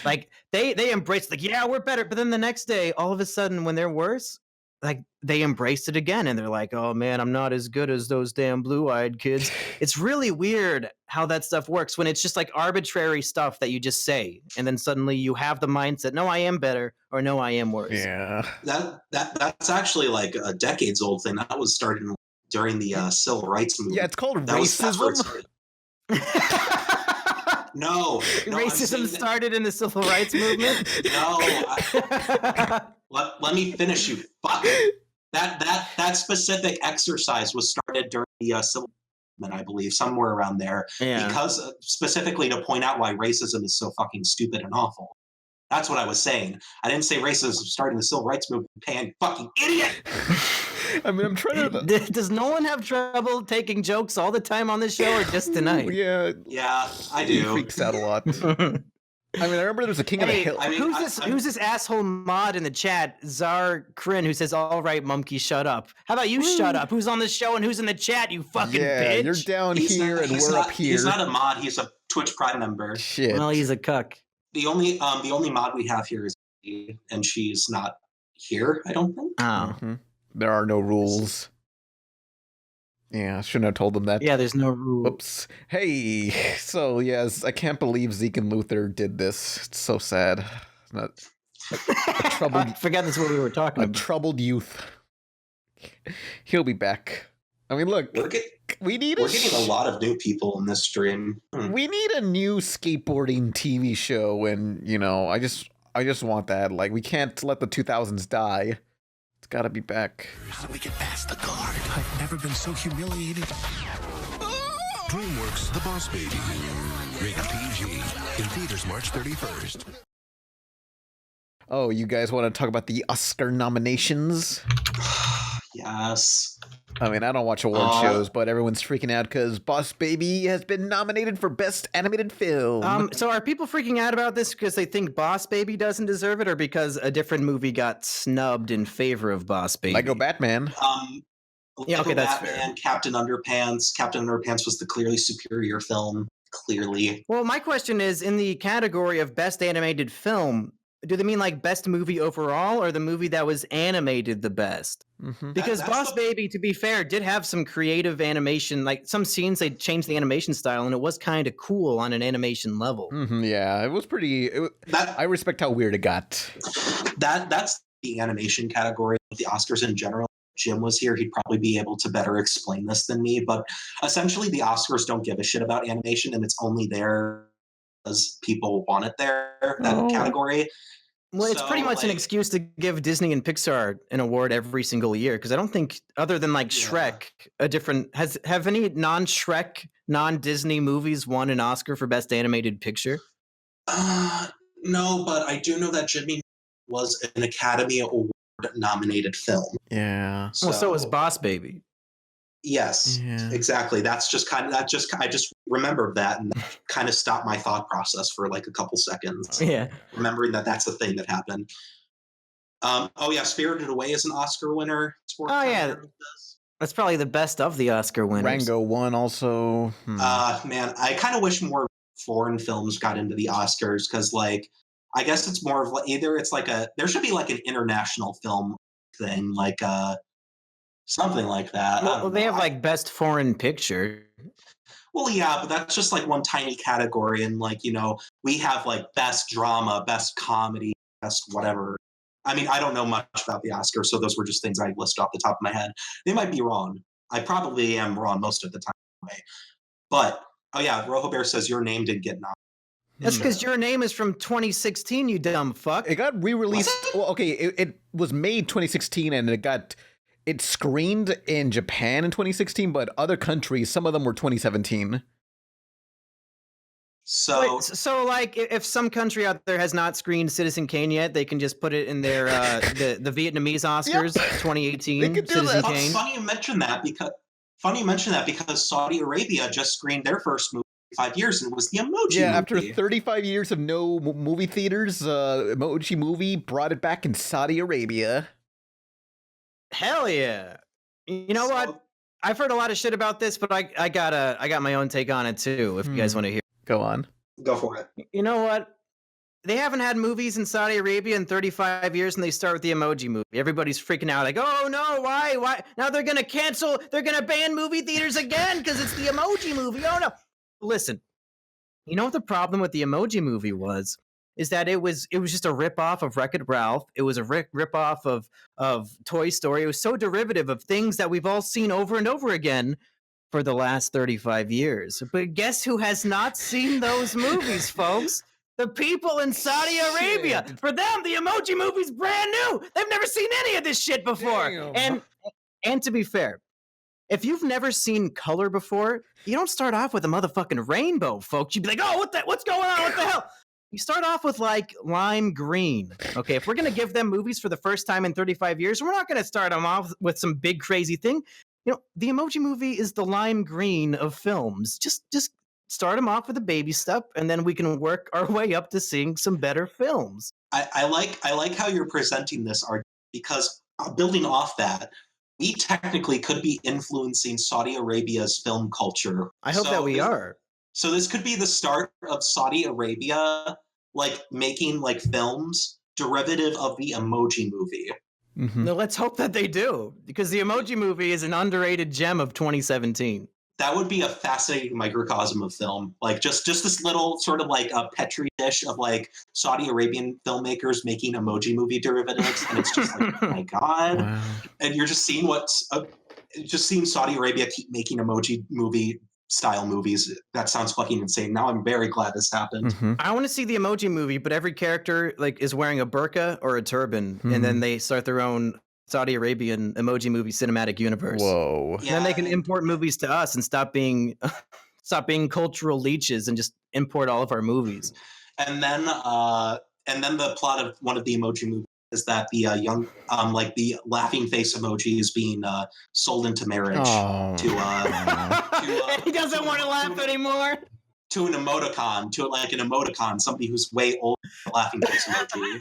Like they embraced, like, yeah, we're better. But then the next day, all of a sudden when they're worse, like they embraced it again, and they're like, oh man, I'm not as good as those damn blue-eyed kids. It's really weird how that stuff works when it's just like arbitrary stuff that you just say, and then suddenly you have the mindset, no, I am better, or no, I am worse. Yeah. That's actually like a decades old thing. That was started during the civil rights movement. Yeah, it's called That's where it racism. started. No, Racism started in the civil rights movement. Let me finish, you fuck. That specific exercise was started during the civil movement, I believe, somewhere around there, because specifically to point out why racism is so fucking stupid and awful. That's what I was saying. I didn't say racism started in the civil rights movement. Pan, fucking idiot. I mean, I'm trying to. Does Nolan have trouble taking jokes all the time on this show, or just tonight? Yeah, I he do. freaks out a lot. I mean, I remember there was a King of the Hill. I mean, who's this asshole mod in the chat, Zar Kryn, who says, all right, Mumkey, shut up. How about you shut up? Who's on the show and who's in the chat, you fucking bitch? You're down here and we're up here. He's not a mod. He's a Twitch Prime member. Shit. Well, he's a cuck. The only mod we have here is Izzy, and she's not here, I don't think. Oh. Mm-hmm. There are no rules. Yeah, I shouldn't have told them that. Yeah, there's no rule. Oops. Hey, so yes, I can't believe Zeke and Luthor did this. It's so sad. It's not a troubled. I forgot that's what we were talking A about. troubled youth. He'll be back. I mean, look, we need we're getting a lot of new people in this stream. We need a new skateboarding TV show, and I just want that. Like, we can't let the 2000s die. It's got to be back. How do we get past the guard? I've never been so humiliated. DreamWorks The Boss Baby. Rated PG. In theaters March 31st. Oh, you guys want to talk about the Oscar nominations? Yes. I mean, I don't watch award shows, but everyone's freaking out because Boss Baby has been nominated for Best Animated Film. So are people freaking out about this because they think Boss Baby doesn't deserve it, or because a different movie got snubbed in favor of Boss Baby? Lego Batman. Yeah, okay, that's Batman, fair. Captain Underpants. Captain Underpants was the clearly superior film. Clearly. Well, my question is, in the category of Best Animated Film, do they mean like best movie overall, or the movie that was animated the best? Mm-hmm. Because Boss Baby, to be fair, did have some creative animation. Like some scenes, they changed the animation style, and it was kind of cool on an animation level. Mm-hmm, yeah, it was pretty. I respect how weird it got. That's the animation category of the Oscars in general. If Jim was here, he'd probably be able to better explain this than me. But essentially, the Oscars don't give a shit about animation, and it's only there because people want it there. That category. Well, it's pretty much an excuse to give Disney and Pixar an award every single year, because I don't think, other than like SHrek, have any non-SHrek, non-Disney movies won an Oscar for Best Animated Picture? No, but I do know that Jimmy was an Academy Award nominated film. Yeah. So was Boss Baby. Yes, exactly. I just remembered that, and that kind of stopped my thought process for like a couple seconds. Yeah. Remembering that that's the thing that happened. Spirited Away is an Oscar winner. That's probably the best of the Oscar winners. Rango won also. Man, I kind of wish more foreign films got into the Oscars, because like, I guess it's more of like, either it's like there should be like an international film thing, like something like that. Well, they have like Best Foreign Picture. Well, yeah, but that's just like one tiny category, and like, we have like Best Drama, Best Comedy, Best whatever. I mean, I don't know much about the Oscars, so those were just things I listed off the top of my head. They might be wrong. I probably am wrong most of the time anyway. But Rojo Bear says your name did get nominated. That's because your name is from 2016, you dumb fuck. It got re-released. Well, okay, it was made 2016, and it screened in Japan in 2016, but other countries, some of them were 2017. So, Wait, so like, if some country out there has not screened Citizen Kane yet, they can just put it in their the Vietnamese Oscars 2018. They could do Citizen that. Kane. funny you mention that because Saudi Arabia just screened their first movie in 5 years, and it was the Emoji Yeah, Movie. after 35 years of no movie theaters, Emoji Movie brought it back in Saudi Arabia. Hell yeah! You know what? I've heard a lot of shit about this, but I got my own take on it too. If you guys want to hear. Go on. Go for it. You know what? They haven't had movies in Saudi Arabia in 35 years, and they start with the Emoji Movie. Everybody's freaking out, like, oh no, why? Now they're gonna cancel, they're gonna ban movie theaters again because it's the Emoji Movie. Oh no. Listen, you know what the problem with the Emoji Movie was? Is that it was just a ripoff of Wreck-It Ralph. It was a ripoff of Toy Story. It was so derivative of things that we've all seen over and over again for the last 35 years. But guess who has not seen those movies, folks? The people in Saudi Arabia. For them, the Emoji Movie's brand new. They've never seen any of this shit before. Damn. And to be fair, if you've never seen color before, you don't start off with a motherfucking rainbow, folks. You'd be like, oh, what's going on? What the hell? You start off with like lime green. Okay, if we're gonna give them movies for the first time in 35 years, we're not gonna start them off with some big crazy thing. You know, the Emoji Movie is the lime green of films. Just start them off with the baby step, and then we can work our way up to seeing some better films. I like how you're presenting this argument, because building off that, we technically could be influencing Saudi Arabia's film culture. I hope that we are. So this could be the start of Saudi Arabia like making like films derivative of the Emoji Movie. Mm-hmm. No, let's hope that they do, because the Emoji Movie is an underrated gem of 2017. That would be a fascinating microcosm of film. Like just this little sort of like a petri dish of like Saudi Arabian filmmakers making Emoji Movie derivatives, and it's just like, oh my god! Wow. And you're just seeing seeing Saudi Arabia keep making Emoji Movie style movies. That sounds fucking insane. Now I'm very glad this happened. Mm-hmm. I want to see the Emoji Movie, but every character like is wearing a burqa or a turban, and then they start their own Saudi Arabian Emoji Movie cinematic universe. Whoa. And then they can import movies to us and stop being cultural leeches and just import all of our movies. And then the plot of one of the Emoji movies is that the young the laughing face emoji is being sold into marriage to he doesn't want to laugh anymore. To an emoticon, somebody who's way older than the laughing face emoji.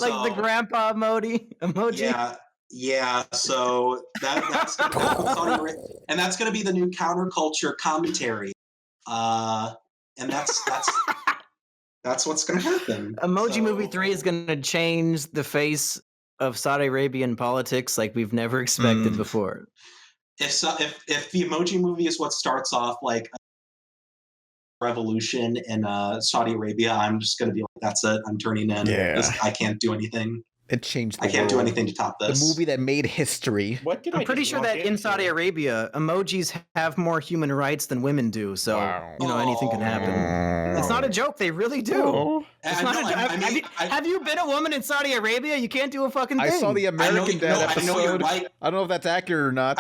Like the grandpa emoji. Yeah. So that's and that's gonna be the new counterculture commentary. And that's what's gonna happen. Emoji Movie 3 is gonna change the face of Saudi Arabian politics like we've never expected before. If the Emoji Movie is what starts off like a revolution in Saudi Arabia, I'm just gonna be like, that's it. I'm turning in. Yeah. I can't do anything. It changed the I can't do world. anything to top this. The movie that made history. What did I'm pretty sure that in Saudi Arabia, emojis have more human rights than women do. So, anything can happen. It's not a joke. They really do. It's not a joke. Have you been a woman in Saudi Arabia? You can't do a fucking thing. I saw the American Dad episode. I know you're right. I don't know if that's accurate or not.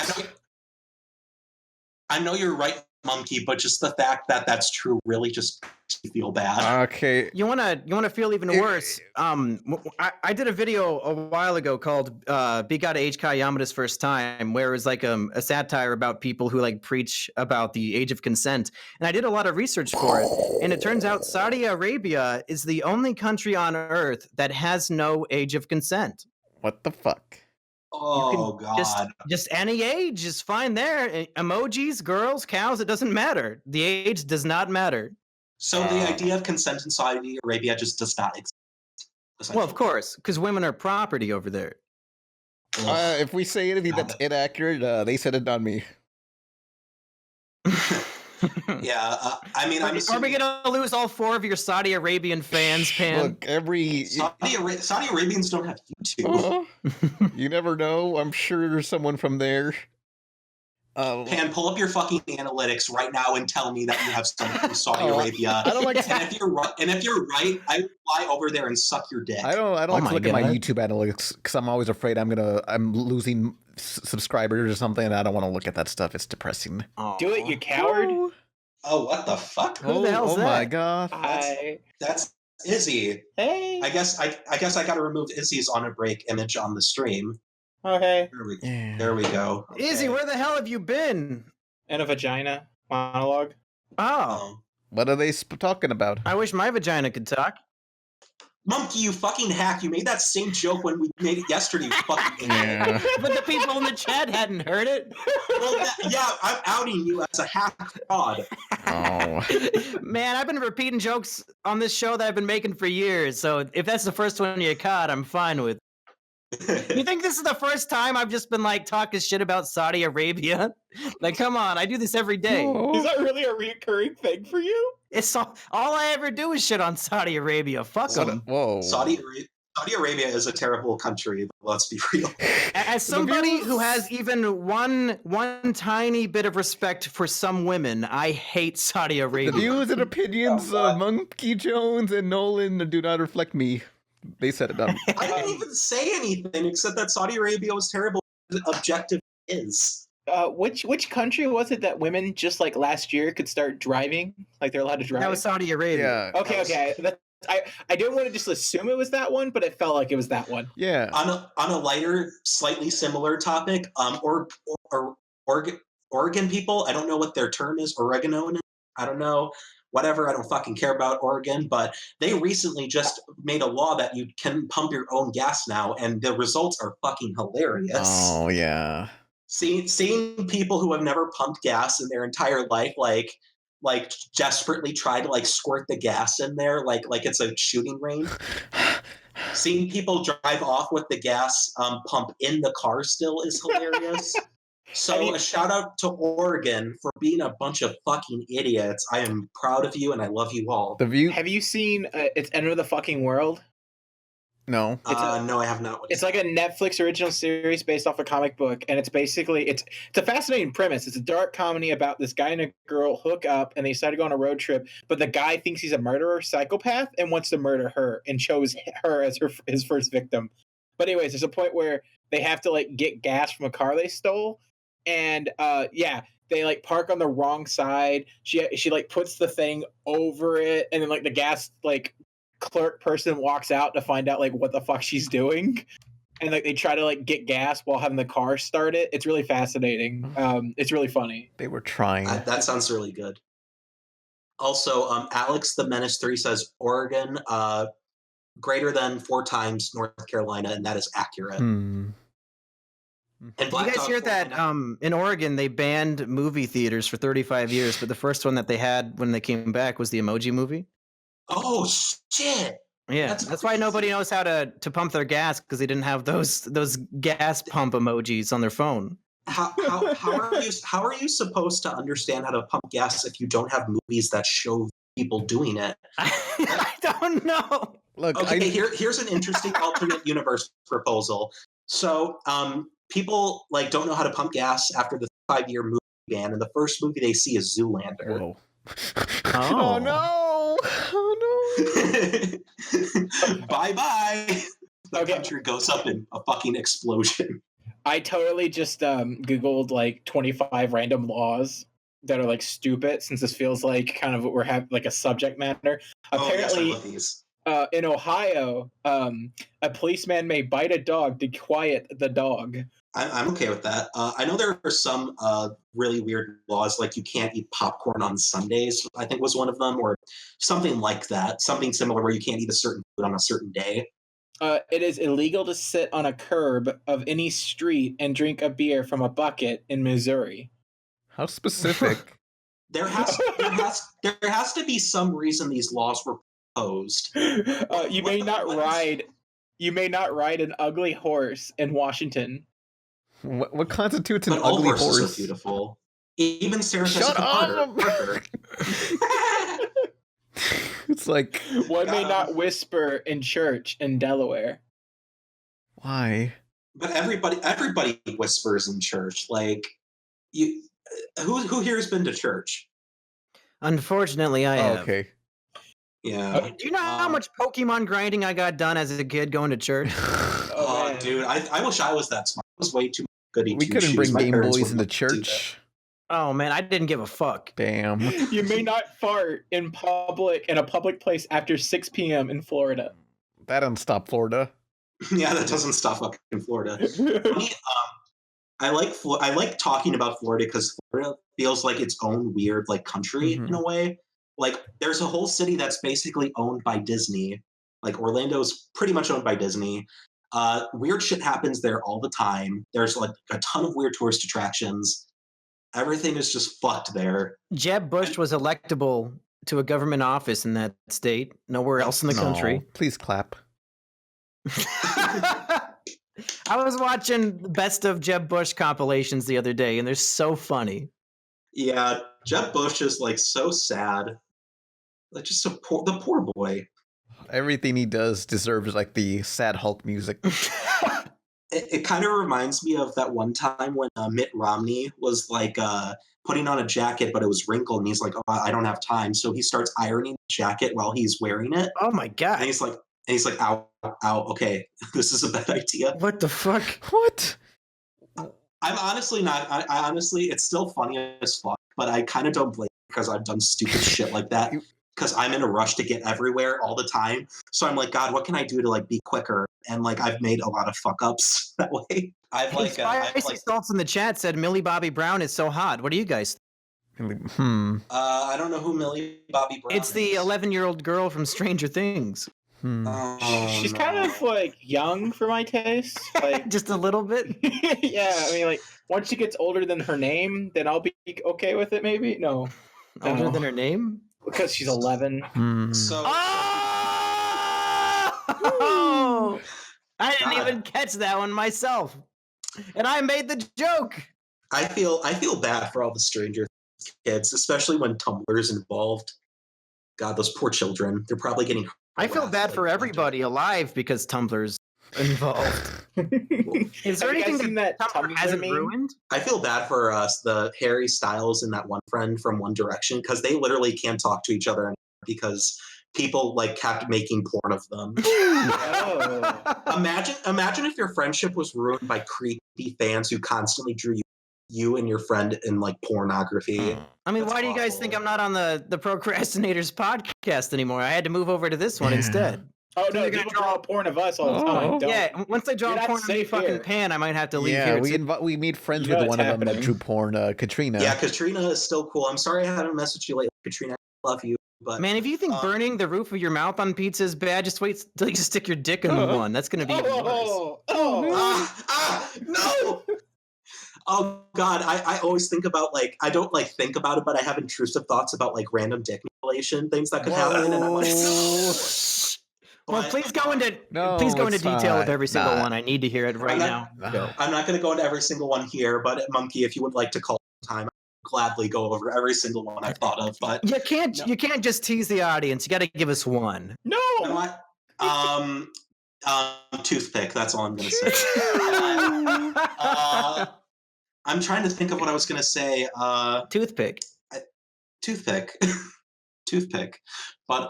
I know you're right, Monkey, but just the fact that that's true really just makes me feel bad. Okay. You wanna feel even worse? I did a video a while ago called "Bigada HK Yamada's First Time," where it was like a satire about people who like preach about the age of consent, and I did a lot of research for it. And it turns out Saudi Arabia is the only country on earth that has no age of consent. What the fuck? Oh god! Just any age is fine there. Emojis, girls, cows, it doesn't matter. The age does not matter. So the idea of consent in Saudi Arabia just does not exist. Well, of course, because women are property over there. If we say anything that's inaccurate, they said it, not me. Yeah, I mean, are we gonna lose all 4 of your Saudi Arabian fans, Pan? Look, Saudi Arabians don't have YouTube. You never know. I'm sure there's someone from there. Pan, pull up your fucking analytics right now and tell me that you have someone from Saudi Arabia. I don't like. And if you're right, I will fly over there and suck your dick. I don't like to look at my YouTube analytics because I'm always afraid I'm losing subscribers or something, and I don't want to look at that stuff. It's depressing. Do it, you coward. Oh, what the fuck? Who the hell's oh my that? god. Hi. That's Izzy. Hey. I guess I got to remove Izzy's on a break image on the stream. Okay. There we go. Izzy, where the hell have you been? And a vagina monologue. Oh, What are they talking about? I wish my vagina could talk. Monkey, you fucking hack! You made that same joke when we made it yesterday. You fucking idiot. Yeah. But the people in the chat hadn't heard it. Well, yeah, I'm outing you as a hack fraud. Oh. Man, I've been repeating jokes on this show that I've been making for years, so if that's the first one you caught, I'm fine with. You think this is the first time I've just been like talking shit about Saudi Arabia? Like, come on, I do this every day. Is that really a recurring thing for you? It's all I ever do is shit on Saudi Arabia. Fuck them. Whoa. Saudi Arabia is a terrible country. Let's be real. As somebody who has even one tiny bit of respect for some women, I hate Saudi The Arabia. views and opinions of Mumkey Jones and Nolan do not reflect me. They said it. I didn't even say anything except that Saudi Arabia was terrible. The objective is. Which country was it that women just like last year could start driving? Like they're allowed to drive? That was Saudi Arabia. Yeah. Okay. I didn't want to just assume it was that one, but it felt like it was that one. Yeah. On a lighter, slightly similar topic, Oregon people, I don't know what their term is, oregano, I don't know, whatever, I don't fucking care about Oregon, but they recently just made a law that you can pump your own gas now, and the results are fucking hilarious. Oh, yeah. Seeing people who have never pumped gas in their entire life, like desperately try to like squirt the gas in there, like it's a shooting range. Seeing people drive off with the gas pump in the car still is hilarious. So a shout out to Oregon for being a bunch of fucking idiots. I am proud of you and I love you all. The view. Have you seen It's End of the Fucking World? No. No, I have not. It's like a Netflix original series based off a comic book, and it's basically it's a fascinating premise. It's a dark comedy about this guy and a girl hook up, and they decide to go on a road trip. But the guy thinks he's a murderer, psychopath, and wants to murder her, and chose her as his first victim. But anyways, there's a point where they have to like get gas from a car they stole, and they like park on the wrong side. She like puts the thing over it, and then like the gas like clerk person walks out to find out like what the fuck she's doing, and like they try to like get gas while having the car started. It's really fascinating. It's really funny. They were trying. That sounds really good. Also, Alex the Menace 3 says Oregon greater than 4 times North Carolina, and that is accurate. Hmm. And Did you guys hear that in Oregon they banned movie theaters for 35 years, but the first one that they had when they came back was the Emoji Movie? Oh shit! Yeah, that's why nobody knows how to pump their gas, because they didn't have those gas pump emojis on their phone. How are you supposed to understand how to pump gas if you don't have movies that show people doing it? I don't know. Look, Okay, here's an interesting alternate universe proposal. So, people like don't know how to pump gas after the 5-year movie ban, and the first movie they see is Zoolander. Whoa. Oh. No! Oh no! Bye bye. The country goes up in a fucking explosion. I totally just Googled like 25 random laws that are like stupid, since this feels like kind of what we're having like a subject matter. Apparently, I love these. in Ohio, a policeman may bite a dog to quiet the dog. I'm okay with that. I know there are some really weird laws, like you can't eat popcorn on Sundays, I think was one of them, or something like that. Something similar where you can't eat a certain food on a certain day. It is illegal to sit on a curb of any street and drink a beer from a bucket in Missouri. How specific? There has to be some reason these laws were proposed. You may not ride an ugly horse in Washington. What constitutes an But all ugly horses horse? are beautiful. Even Sarah Shut Jessica up! Parker. It's like, One may not whisper in church in Delaware. why? But everybody whispers in church. Like, you, who here has been to church? Unfortunately, I have. Okay. Yeah. Do you know how much Pokemon grinding I got done as a kid going to church? Oh, man. dude, I wish I was that smart. I was way too goody We couldn't two-shoes. bring My Game parents Boys wouldn't into let me do church. Oh man, I didn't give a fuck. Damn. You may not fart in a public place after 6 p.m. in Florida. That doesn't stop Florida. Yeah, that doesn't stop fucking Florida. Funny, I like talking about Florida because Florida feels like its own weird like country in a way. Like there's a whole city that's basically owned by Disney. Like Orlando's pretty much owned by Disney. Weird shit happens there all the time. There's like a ton of weird tourist attractions. Everything is just fucked there. Jeb Bush was electable to a government office in that state. Nowhere else in the country. Please clap. I was watching best of Jeb Bush compilations the other day, and they're so funny. Yeah, Jeb Bush is like so sad. Like just the poor boy. Everything he does deserves like the sad Hulk music. It kind of reminds me of that one time when Mitt Romney was like putting on a jacket, but it was wrinkled, and he's like, "Oh, I don't have time," so he starts ironing the jacket while he's wearing it. Oh my god! And he's like, "Ow, ow, okay, this is a bad idea." What the fuck? What? I'm honestly not. I honestly, it's still funny as fuck, but I kind of don't blame him because I've done stupid shit like that. Because I'm in a rush to get everywhere all the time, so I'm like, God, what can I do to like be quicker? And like, I've made a lot of fuck ups that way. Spicy Salts in the chat said Millie Bobby Brown is so hot. What do you guys think? I don't know who Millie Bobby Brown It's the is. 11-year-old girl from Stranger Things. She's kind of like young for my taste. Like just a little bit. Yeah, I mean, like once she gets older than her name, then I'll be okay with it. Maybe no. Older than her name because she's 11. So. Oh! I didn't even catch that one myself, and I made the joke. I feel bad for all the Stranger kids, especially when Tumblr's involved. God, those poor children. They're probably getting. I feel bad for everybody alive because Tumblr's involved. Is there anything that Tumblr hasn't ruined? I feel bad for the Harry Styles and that one friend from One Direction because they literally can't talk to each other anymore because people like kept making porn of them. Oh. Imagine if your friendship was ruined by creepy fans who constantly drew you and your friend in like pornography. I mean, why do you guys think I'm not on the Procrastinators podcast anymore? I had to move over to this one instead. Oh no, you're gonna draw a porn of us all the time. Don't. Yeah, once they draw a porn of me fucking Pan, I might have to leave yeah, here. we made friends with one of them that drew porn, Katrina. Yeah, Katrina is still cool. I'm sorry I haven't messaged you lately, Katrina. I love you. But, man, if you think burning the roof of your mouth on pizza is bad, just wait till you stick your dick in one. That's going to be even worse. No! Oh God, I always think about like I don't like think about it, but I have intrusive thoughts about like random dick manipulation things that could happen, and I'm like, no. Well, please go into detail with every single one. I need to hear it right now. I'm not going to go into every single one here, but Mumkey, if you would like to call time, gladly go over every single one I've thought of, but you can't just tease the audience. You got to give us one. No. You know what? Toothpick. That's all I'm gonna say. I'm trying to think of what I was gonna say. Toothpick. Toothpick. But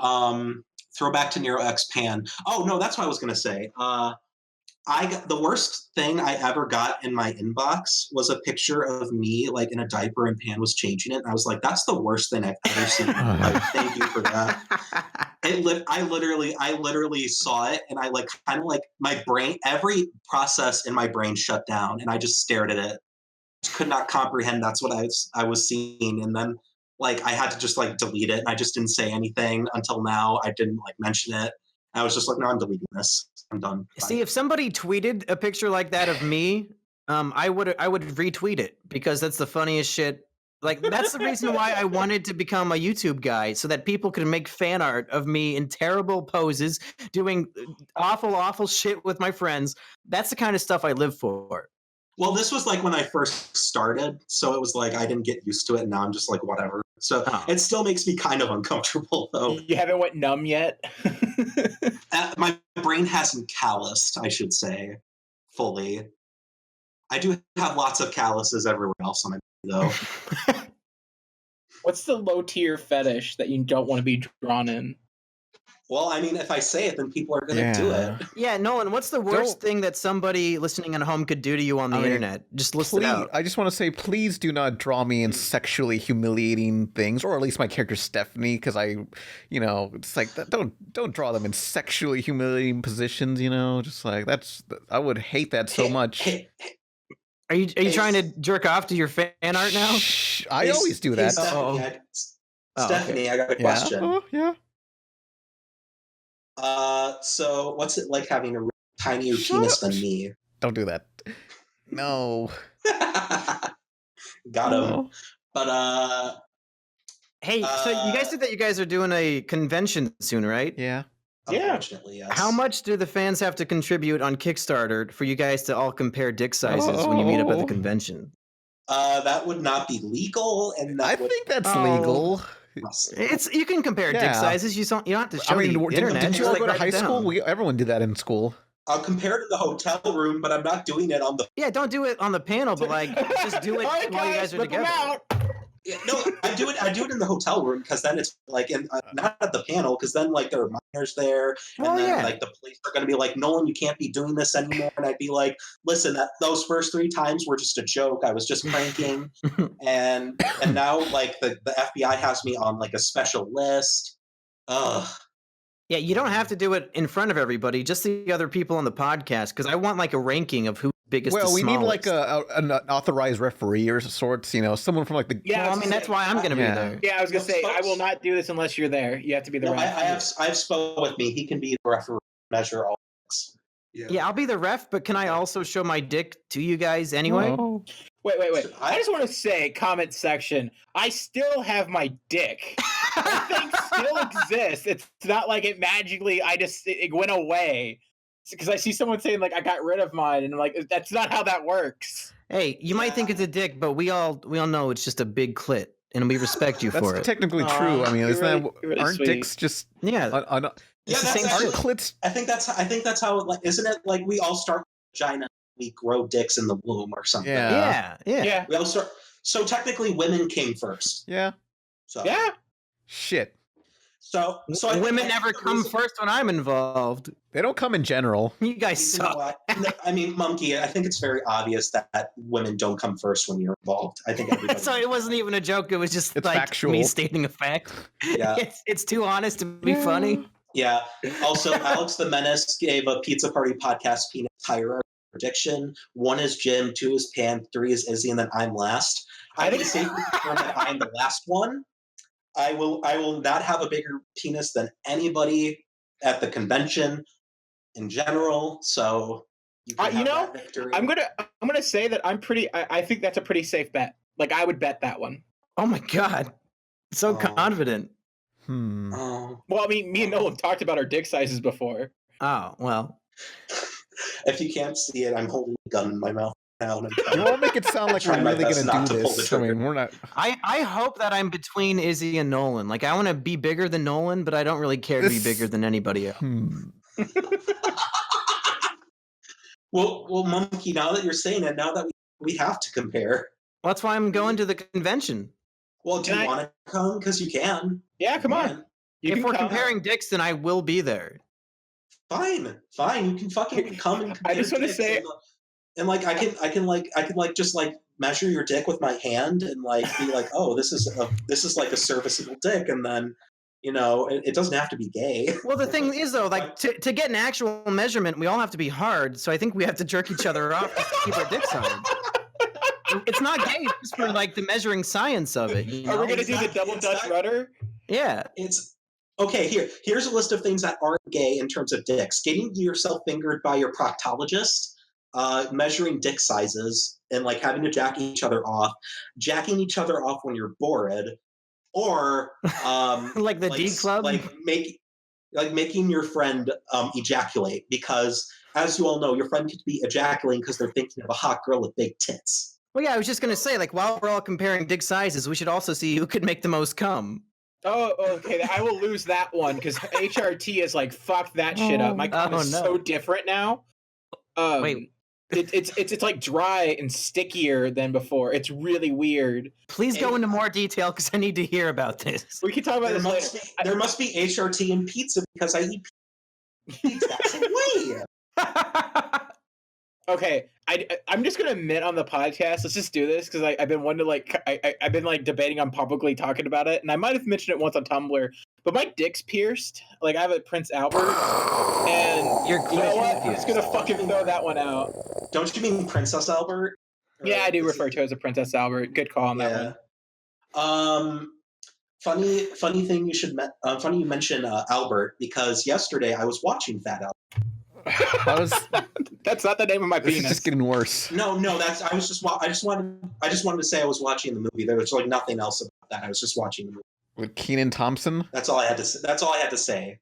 throwback to Nero X Pan. Oh no, that's what I was gonna say. The worst thing I ever got in my inbox was a picture of me like in a diaper and Pan was changing it. And I was like, that's the worst thing I've ever seen. Like, thank you for that. I literally saw it and I like kind of like my brain, every process in my brain shut down and I just stared at it. Could not comprehend that's what I was seeing. And then like I had to just like delete it. And I just didn't say anything until now. I didn't like mention it. I was just like, no, I'm deleting this. I'm done. Bye. See, if somebody tweeted a picture like that of me, I would retweet it because that's the funniest shit. Like that's the reason why I wanted to become a YouTube guy, so that people could make fan art of me in terrible poses, doing awful shit with my friends. That's the kind of stuff I live for. Well, this was like when I first started, so it was like I didn't get used to it, and now I'm just like whatever. So it still makes me kind of uncomfortable, though. You haven't went numb yet? My brain hasn't calloused, I should say, fully. I do have lots of calluses everywhere else on my body, though. What's the low tier fetish that you don't want to be drawn in? Well, I mean, if I say it, then people are going to do it. Yeah, Nolan, what's the worst thing that somebody listening at home could do to you on the internet? Just list it out. I just want to say, please do not draw me in sexually humiliating things, or at least my character Stephanie, because it's like don't draw them in sexually humiliating positions. Just like I would hate that so much. Are you trying to jerk off to your fan art now? I always do that. Stephanie, I got a question. Yeah. So what's it like having a tinier penis than me? Don't do that. No. Got him. But hey, so you guys said that you guys are doing a convention soon, right? Yeah. Unfortunately, yes. How much do the fans have to contribute on Kickstarter for you guys to all compare dick sizes when you meet up at the convention? That would not be legal, and I think that's legal. You can compare dick sizes. You don't have to show the internet. Did you all go to high school? Everyone did that in school. I'll compare it to the hotel room, but I'm not doing it on the. Yeah, don't do it on the panel, but just do it while you guys are together. Yeah, no, I do it in the hotel room because then it's like, not at the panel because then like there are minors there, and then like the police are going to be like, Nolan, you can't be doing this anymore, and I'd be like, listen, those first 3 times were just a joke. I was just pranking, and now like the FBI has me on like a special list. Ugh. Yeah, you don't have to do it in front of everybody, just the other people on the podcast, because I want like a ranking of who's biggest to smallest. Well, we need like an authorized referee or sorts, someone from like the... Yeah, I mean, that's why I'm going to be there. Yeah, I was going to say, I will not do this unless you're there. You have to be the ref. I have Spo with me. He can be the referee, measure all this. Yeah, I'll be the ref, but can I also show my dick to you guys anyway? Oh. Wait. I just want to say, comment section, I still have my dick. That thing still exists. It's not like it magically, it went away. Because I see someone saying, like, I got rid of mine, and I'm like, that's not how that works. Hey, you might think it's a dick, but we all know it's just a big clit, and we respect you for it. That's technically true. I mean, aren't sweet. Dicks just... Yeah, that's aren't clits... I think that's how it, like, isn't it like we all start with vagina, we grow dicks in the womb or something? Yeah. We all start... So technically women came first. Yeah. So. Yeah. Shit. So women never come first when I'm involved. They don't come in general. You guys suck. I mean, Mumkey, I think it's very obvious that women don't come first when you're involved. I think everybody. So it wasn't even a joke. It was just like factual. Me stating a fact. Yeah. It's too honest to be funny. Yeah. Also, Alex the Menace gave a Pizza Party podcast penis hierarchy prediction. 1 is Jim, 2 is Pam, 3 is Izzy, and then I'm last. I think it's safe to confirm that I'm the last one. I will not have a bigger penis than anybody at the convention in general. So I'm gonna say that I think that's a pretty safe bet. Like I would bet that one. Oh my god, so confident. Oh. Well, I mean, me and Nolan talked about our dick sizes before. Oh well. If you can't see it, I'm holding a gun in my mouth. You won't make it sound like we're really going to do this. I mean, we're not. I hope that I'm between Izzy and Nolan. Like, I want to be bigger than Nolan, but I don't really care to be bigger than anybody else. Well, Mumkey, now that you're saying it, now that we have to compare. Well, that's why I'm going to the convention. Well, do you want to come? Because you can. Yeah, come on. If we're comparing dicks, then I will be there. Fine. You can fucking come and compare. I just want to say. And like I can just measure your dick with my hand and like be like, oh, this is like a serviceable dick, and then it doesn't have to be gay. Well, the thing is though, like to get an actual measurement, we all have to be hard. So I think we have to jerk each other off to keep our dicks hard. It's not gay, it's just for like the measuring science of it. Are we gonna do the double Dutch rudder? Yeah. It's okay. Here's a list of things that aren't gay in terms of dicks: getting yourself fingered by your proctologist. Measuring dick sizes and like having to jack each other off, jacking each other off when you're bored, or like the D Club, making your friend ejaculate, because as you all know, your friend could be ejaculating because they're thinking of a hot girl with big tits. Well, yeah, I was just gonna say, like, while we're all comparing dick sizes, we should also see who could make the most cum. Oh, okay. I will lose that one because HRT is like fuck that shit up. My cum is so different now. Wait. It's like dry and stickier than before. It's really weird. Please go into more detail because I need to hear about this. We can talk about this later. There must be HRT in pizza because I eat pizza. That's a way. Okay, I'm just gonna admit on the podcast. Let's just do this because I've been wanting to I've been like debating on publicly talking about it, and I might have mentioned it once on Tumblr. But my dick's pierced. Like I have a Prince Albert, and you know what? I'm just gonna fucking throw that one out. Don't you mean Princess Albert? Yeah, I do refer to her as a Princess Albert. Good call on that one. Funny thing funny you mention Albert because yesterday I was watching Fat Albert. That's not the name of my This penis. is just getting worse. No, I just wanted to say I was watching the movie. There was like nothing else about that. I was just watching the movie. With Kenan Thompson? That's all I had to say.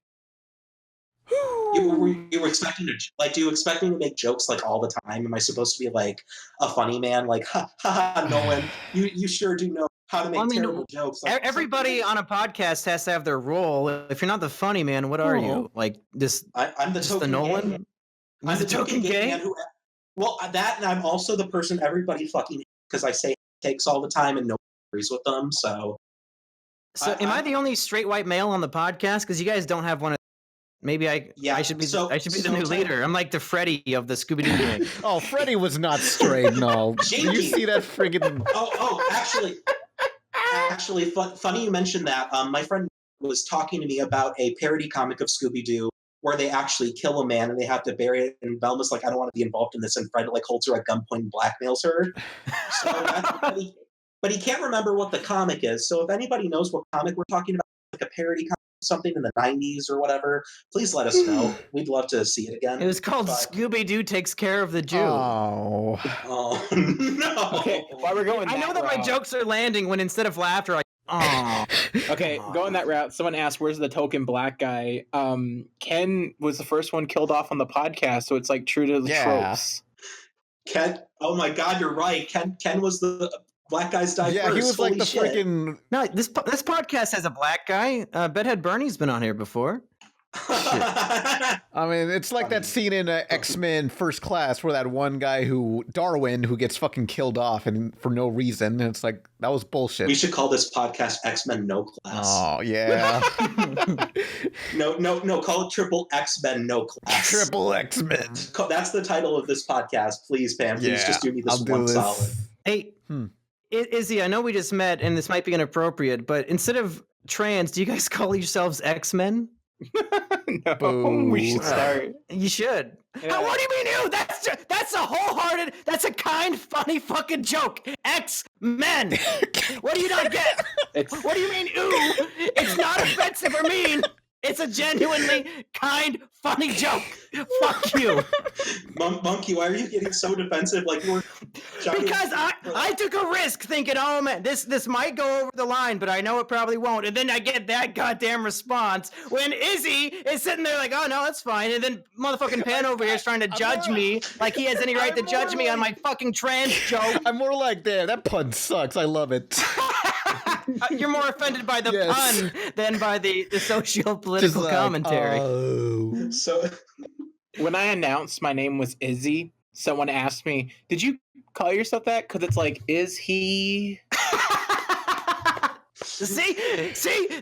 You were expecting to do you expect me to make jokes like all the time? Am I supposed to be like a funny man? Like, ha ha, Nolan, you sure do know how to make terrible jokes. Like, everybody on a podcast has to have their role. If you're not the funny man, what are you? Like this? I'm the token Nolan. gay. I'm the token gay man who. Well, that and I'm also the person everybody fucking because I say takes all the time and nobody agrees with them. So am I the only straight white male on the podcast? Because you guys don't have one. Maybe I should be the new leader. I'm like the Freddy of the Scooby Doo gang. Oh, Freddy was not straight. No, did you see that friggin'? Actually, funny you mentioned that. My friend was talking to me about a parody comic of Scooby Doo where they actually kill a man and they have to bury it. And Velma's like, I don't want to be involved in this. And Fred like holds her at gunpoint and blackmails her. So but he can't remember what the comic is. So if anybody knows what comic we're talking about, like a parody comic, something in the 90s or whatever, please let us know. We'd love to see it again. It was called Scooby Doo Takes Care of the Jew. Oh no. Okay, while we're going, I know that my jokes are landing when instead of laughter, Okay, going that route. Someone asked, "Where's the token black guy?" Ken was the first one killed off on the podcast, so it's like true to the tropes. Ken, oh my God, you're right. Ken was the black guy's died yeah, first. he was Holy like the shit. No, this podcast has a black guy. Bedhead Bernie's been on here before. I mean, it's like that scene in X-Men First Class where that one guy Darwin, who gets fucking killed off and for no reason. And it's like, that was bullshit. We should call this podcast X-Men No Class. Oh, yeah. No, call it Triple X-Men No Class. Triple X-Men. That's the title of this podcast. Please, Pam, please just do me this one solid. Hey, Izzy, I know we just met and this might be inappropriate, but instead of trans, do you guys call yourselves X-Men? No, Boo. we should start. You should. Yeah. What do you mean, ew? That's a wholehearted, that's a kind, funny fucking joke. X-Men. What do you not get? What do you mean, ew? It's not offensive or mean. It's a genuinely kind, funny joke. Fuck you. Monkey, why are you getting so defensive? Like you were because I took a risk thinking, oh man, this might go over the line, but I know it probably won't. And then I get that goddamn response when Izzy is sitting there like, oh no, that's fine. And then motherfucking Pan over here is trying to judge me like he has any right to judge me on my fucking trans joke. I'm more like, damn, that pun sucks. I love it. You're more offended by the pun than by the socio-political commentary. Oh. So when I announced my name was Izzy, someone asked me, "Did you call yourself that?" Because it's like, is he? See,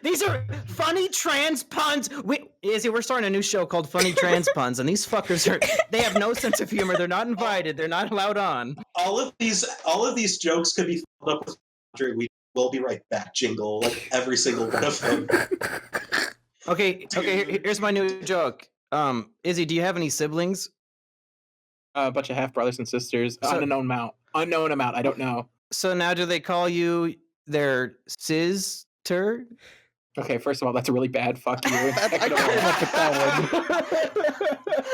these are funny trans puns. Izzy, we're starting a new show called Funny Trans Puns, and these fuckers they have no sense of humor. They're not invited. They're not allowed on. all of these jokes could be filled up with laundry. We will be right back. Jingle, like every single one of them. Okay. Here's my new joke. Izzy, do you have any siblings? A bunch of half brothers and sisters. Unknown amount. I don't know. So now, do they call you their sister? Okay, first of all, that's a really bad fuck you. I came up with that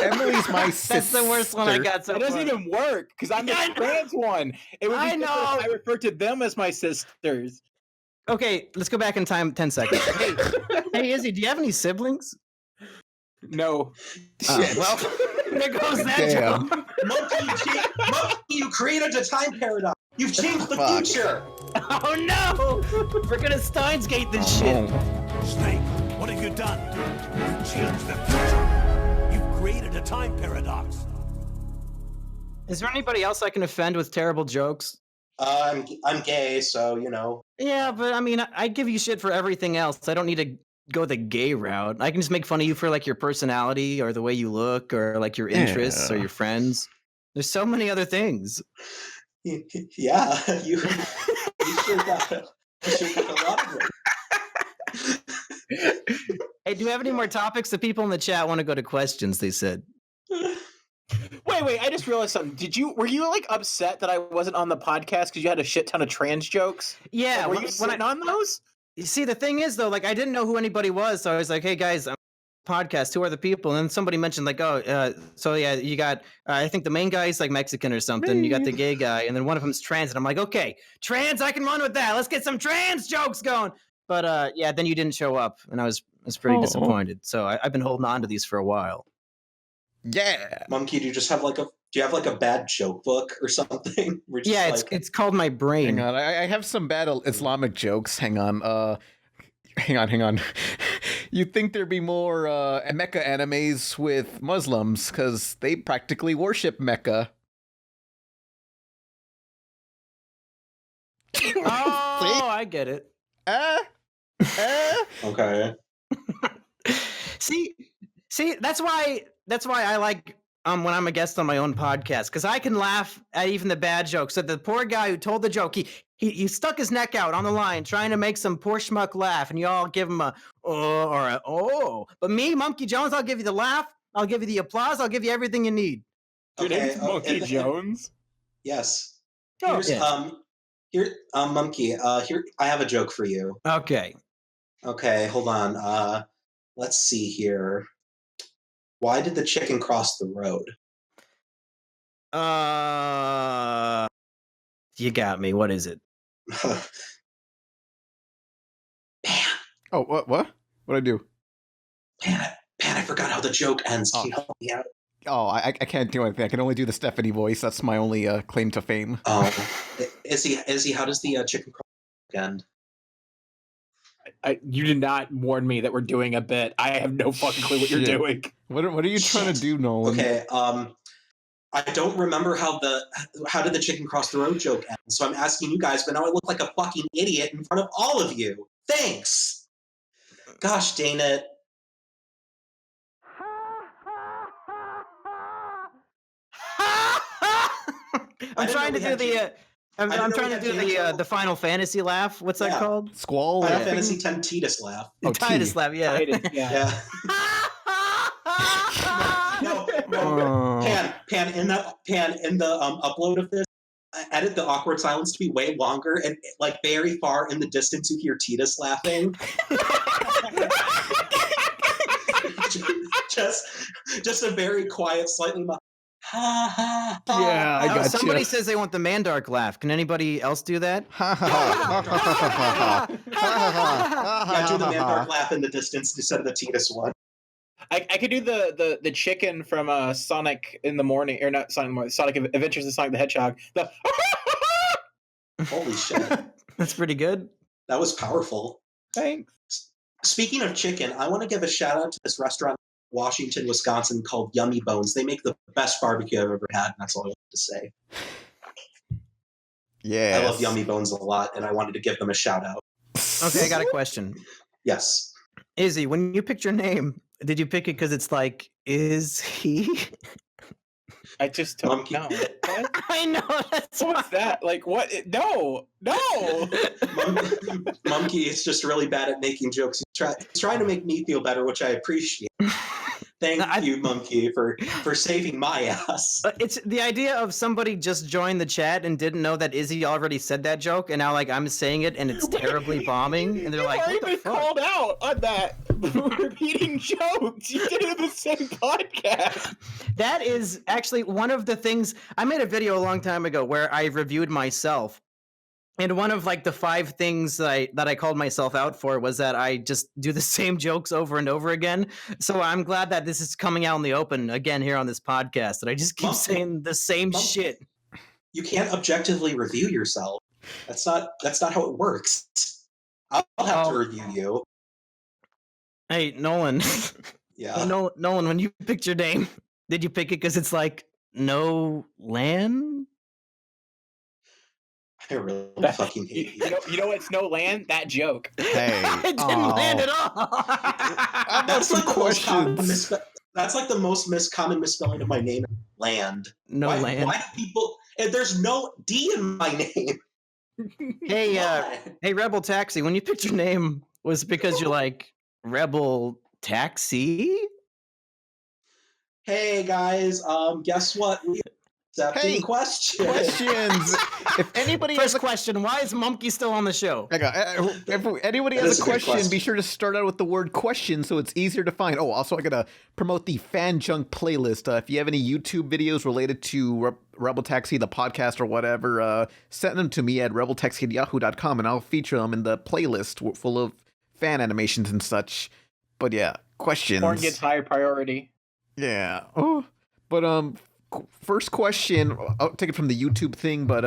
one. Emily's my sister. That's the worst one I got so It doesn't far. even work because I'm the trans one. It would be different if I refer to them as my sisters. Okay, let's go back in time 10 seconds. Hey, Izzy, do you have any siblings? No. Well, there goes that joke. Monkey, you created a time paradox. You've changed the future. Oh no! We're gonna Steins Gate this shit. Snake, what have you done? You changed the future. You've created a time paradox. Is there anybody else I can offend with terrible jokes? I'm gay, so you know. Yeah, but I mean, I give you shit for everything else. I don't need to go the gay route. I can just make fun of you for like your personality or the way you look or like your interests or Yeah. your friends. There's so many other things. Yeah, you sure got a lot of it. Hey, do we have any more topics? The people in the chat want to go to questions, they said. Wait, I just realized something. Were you like upset that I wasn't on the podcast because you had a shit ton of trans jokes? Yeah, Like, were you sitting on those? You see, the thing is though, like I didn't know who anybody was, so I was like, "Hey guys, I'm podcast. Who are the people?" And then somebody mentioned like, "Oh, so yeah, you got. I think the main guy is like Mexican or something. You got the gay guy, and then one of them's trans." And I'm like, "Okay, trans, I can run with that. Let's get some trans jokes going." But yeah, then you didn't show up, and I was pretty disappointed. So I've been holding on to these for a while. Yeah. Mumkey, do you have like a bad joke book or something? Yeah, it's called My Brain. Hang on, I have some bad Islamic jokes. Hang on. Hang on. You'd think there'd be more Mecca animes with Muslims because they practically worship Mecca. Oh, I get it. Okay. See, that's why I like when I'm a guest on my own podcast, because I can laugh at even the bad jokes. So the poor guy who told the joke, he stuck his neck out on the line trying to make some poor schmuck laugh, and you all give him a oh or a oh. But me, Mumkey Jones, I'll give you the laugh, I'll give you the applause, I'll give you everything you need. Your name's Mumkey Jones? Yes. Oh, Here's yeah. Mumkey, here I have a joke for you. Okay. Okay, hold on. Let's see here. Why did the chicken cross the road? You got me. What is it? Oh, what? What'd I do? Pan, I forgot how the joke ends. Can you help me out? Oh, I can't do anything. I can only do the Stephanie voice. That's my only claim to fame. Oh, Izzy, how does the chicken cross the road end? You did not warn me that we're doing a bit. I have no fucking clue what you're doing. What are you trying to do, Nolan? Okay, I don't remember how did the chicken cross the road joke end, so I'm asking you guys, but now I look like a fucking idiot in front of all of you. Thanks! Gosh dang it. I'm trying to do the Final Fantasy laugh. What's that called? Squall? Final Fantasy X Titus laugh. Oh, Titus laugh, yeah. Yeah. No, Pan in the upload of this, edit the awkward silence to be way longer, and like very far in the distance you hear Titus laughing. just a very quiet, slightly ha ha. Yeah, I got somebody says they want the Mandark laugh. Can anybody else do that? Yeah, do the Mandark laugh in the distance instead of the Titus one. I could do the chicken from Sonic in the Morning, or not Sonic in the Morning, Sonic Adventures of Sonic the Hedgehog. Holy shit. That's pretty good. That was powerful. Thanks. Speaking of chicken, I want to give a shout out to this restaurant in Washington, Wisconsin called Yummy Bones. They make the best barbecue I've ever had, and that's all I wanted to say. Yeah. I love Yummy Bones a lot, and I wanted to give them a shout out. Okay, I got a question. Yes. Izzy, when you picked your name, did you pick it because it's like, is he? I just don't know. What? I know. What's that? Like, what? No. Mumkey is just really bad at making jokes. He's trying to make me feel better, which I appreciate. Thank you, Mumkey, for saving my ass. It's the idea of somebody just joined the chat and didn't know that Izzy already said that joke, and now like I'm saying it and it's terribly bombing, and they're like, "What the fuck?" Called out on that repeating jokes. You did it in the same podcast. That is actually one of the things. I made a video a long time ago where I reviewed myself. And one of like the 5 things that I called myself out for was that I just do the same jokes over and over again. So I'm glad that this is coming out in the open again here on this podcast. That I just keep saying the same shit. You can't objectively review yourself. That's not how it works. I'll have to review you. Hey, Nolan. Yeah. Hey, Nolan, when you picked your name, did you pick it because it's like Nolan? I really fucking hate you. You know what's no land? That joke. Hey, It didn't land at all. That's like the most common questions. that's like the most common misspelling of my name, Land. No why, land. Why do people? And there's no D in my name. Hey, Why? hey, Rebel Taxi. When you picked your name, was it because you're like Rebel Taxi? Hey guys, guess what? We accepting Hey, questions. Questions. If anybody has First a question: why is Mumkey still on the show? if anybody That has is a a good question, be question. sure to start out with the word question so it's easier to find. Oh, also I gotta promote the Fan Junk playlist. If you have any YouTube videos related to Rebel Taxi, the podcast or whatever, send them to me at rebeltaxi@yahoo.com and I'll feature them in the playlist full of fan animations and such. But yeah, questions. Porn gets higher priority. Yeah. Oh, but first question. I'll take it from the YouTube thing. But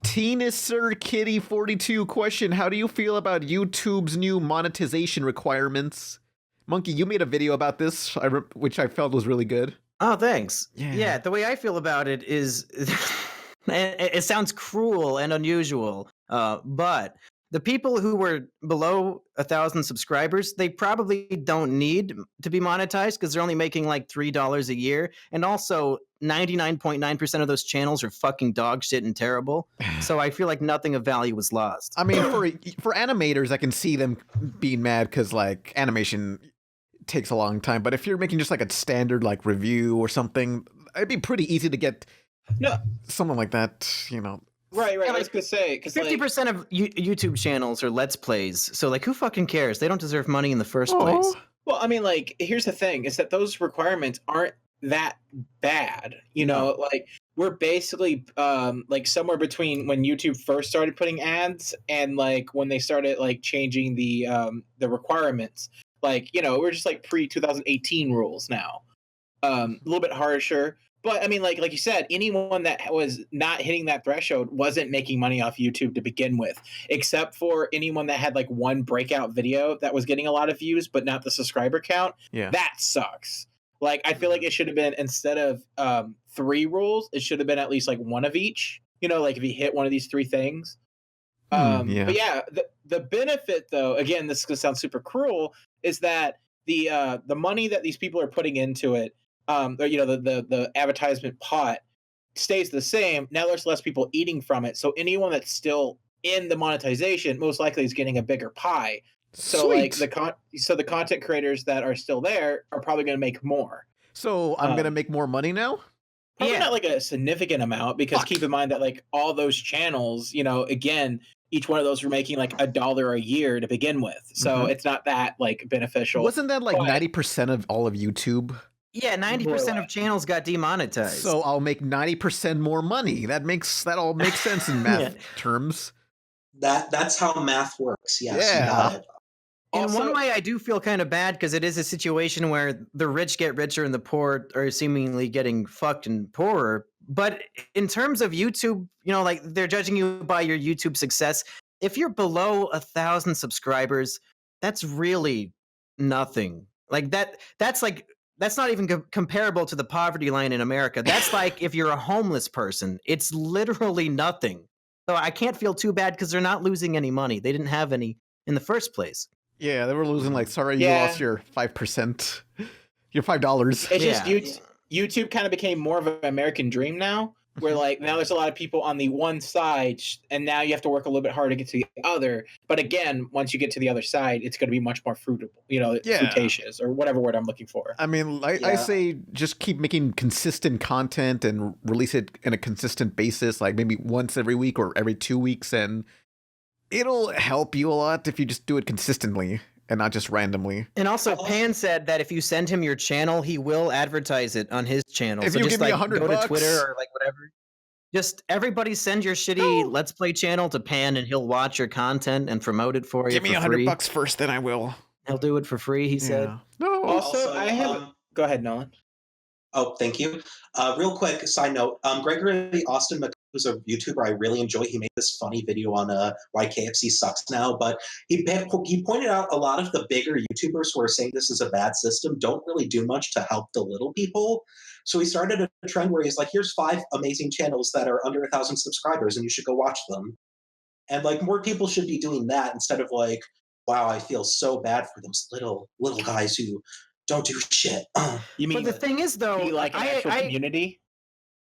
Teenager Kitty 42 question: how do you feel about YouTube's new monetization requirements? Monkey, you made a video about this, which I felt was really good. Oh, thanks. Yeah. Yeah, the way I feel about it is, it sounds cruel and unusual, but the people who were below 1,000 subscribers, they probably don't need to be monetized because they're only making like $3 a year. And also 99.9% of those channels are fucking dog shit and terrible. So I feel like nothing of value was lost. I mean, for animators, I can see them being mad because like animation takes a long time. But if you're making just like a standard like review or something, it'd be pretty easy to get something like that, you know. Right. Yeah, I was gonna say because 50% of YouTube channels are Let's Plays. So like, who fucking cares? They don't deserve money in the first place. Well, I mean, like, here's the thing: is that those requirements aren't that bad. You know, like we're basically like somewhere between when YouTube first started putting ads and like when they started like changing the requirements. Like, you know, we're just like pre 2018 rules now. A little bit harsher. But I mean, like you said, anyone that was not hitting that threshold wasn't making money off YouTube to begin with, except for anyone that had like one breakout video that was getting a lot of views, but not the subscriber count. Yeah. That sucks. Like, I feel like it should have been, instead of 3 rules, it should have been at least like one of each. You know, like if you hit one of these 3 things. But yeah, the benefit though, again, this is gonna sound super cruel, is that the money that these people are putting into it, or, you know, the advertisement pot stays the same. Now there's less people eating from it, so anyone that's still in the monetization most likely is getting a bigger pie. So Sweet. like the content creators that are still there are probably going to make more. So I'm gonna make more money now. Probably not like a significant amount, because keep in mind that like all those channels, you know, again, each one of those were making like $1 a year to begin with, so it's not that like beneficial. Wasn't that like 90% of all of YouTube? Yeah, 90% of channels got demonetized. So I'll make 90% more money. That all makes sense in math terms. That's how math works. Yes. Yeah. You got it. In one way, I do feel kind of bad because it is a situation where the rich get richer and the poor are seemingly getting fucked and poorer. But in terms of YouTube, you know, like they're judging you by your YouTube success. If you're below 1,000 subscribers, that's really nothing. Like that's not even comparable to the poverty line in America. That's like if you're a homeless person, it's literally nothing. So I can't feel too bad because they're not losing any money. They didn't have any in the first place. Yeah, they were losing like, sorry, you lost your 5%, your $5. It's just YouTube kind of became more of an American dream now, where like now there's a lot of people on the one side, and now you have to work a little bit harder to get to the other. But again, once you get to the other side, it's going to be much more fruitable, you know, fruitacious, or whatever word I'm looking for. I mean, I say just keep making consistent content and release it in a consistent basis, like maybe once every week or every 2 weeks, and it'll help you a lot if you just do it consistently and not just randomly. And also, Pan said that if you send him your channel, he will advertise it on his channel. If so you just give me like $100, go to Twitter or like whatever. Just everybody send your shitty Let's Play channel to Pan, and he'll watch your content and promote it for you. Give me $100 first, then I will. He'll do it for free. He said. No. Also, I have. Go ahead, Nolan. Oh, thank you. Real quick side note: Gregory Austin who's a YouTuber I really enjoy. He made this funny video on why KFC sucks now, but he pointed out a lot of the bigger YouTubers who are saying this is a bad system don't really do much to help the little people. So he started a trend where he's like, here's 5 amazing channels that are under 1,000 subscribers and you should go watch them. And like more people should be doing that instead of like, wow, I feel so bad for those little guys who don't do shit. You mean, but the thing is, though, like an actual community?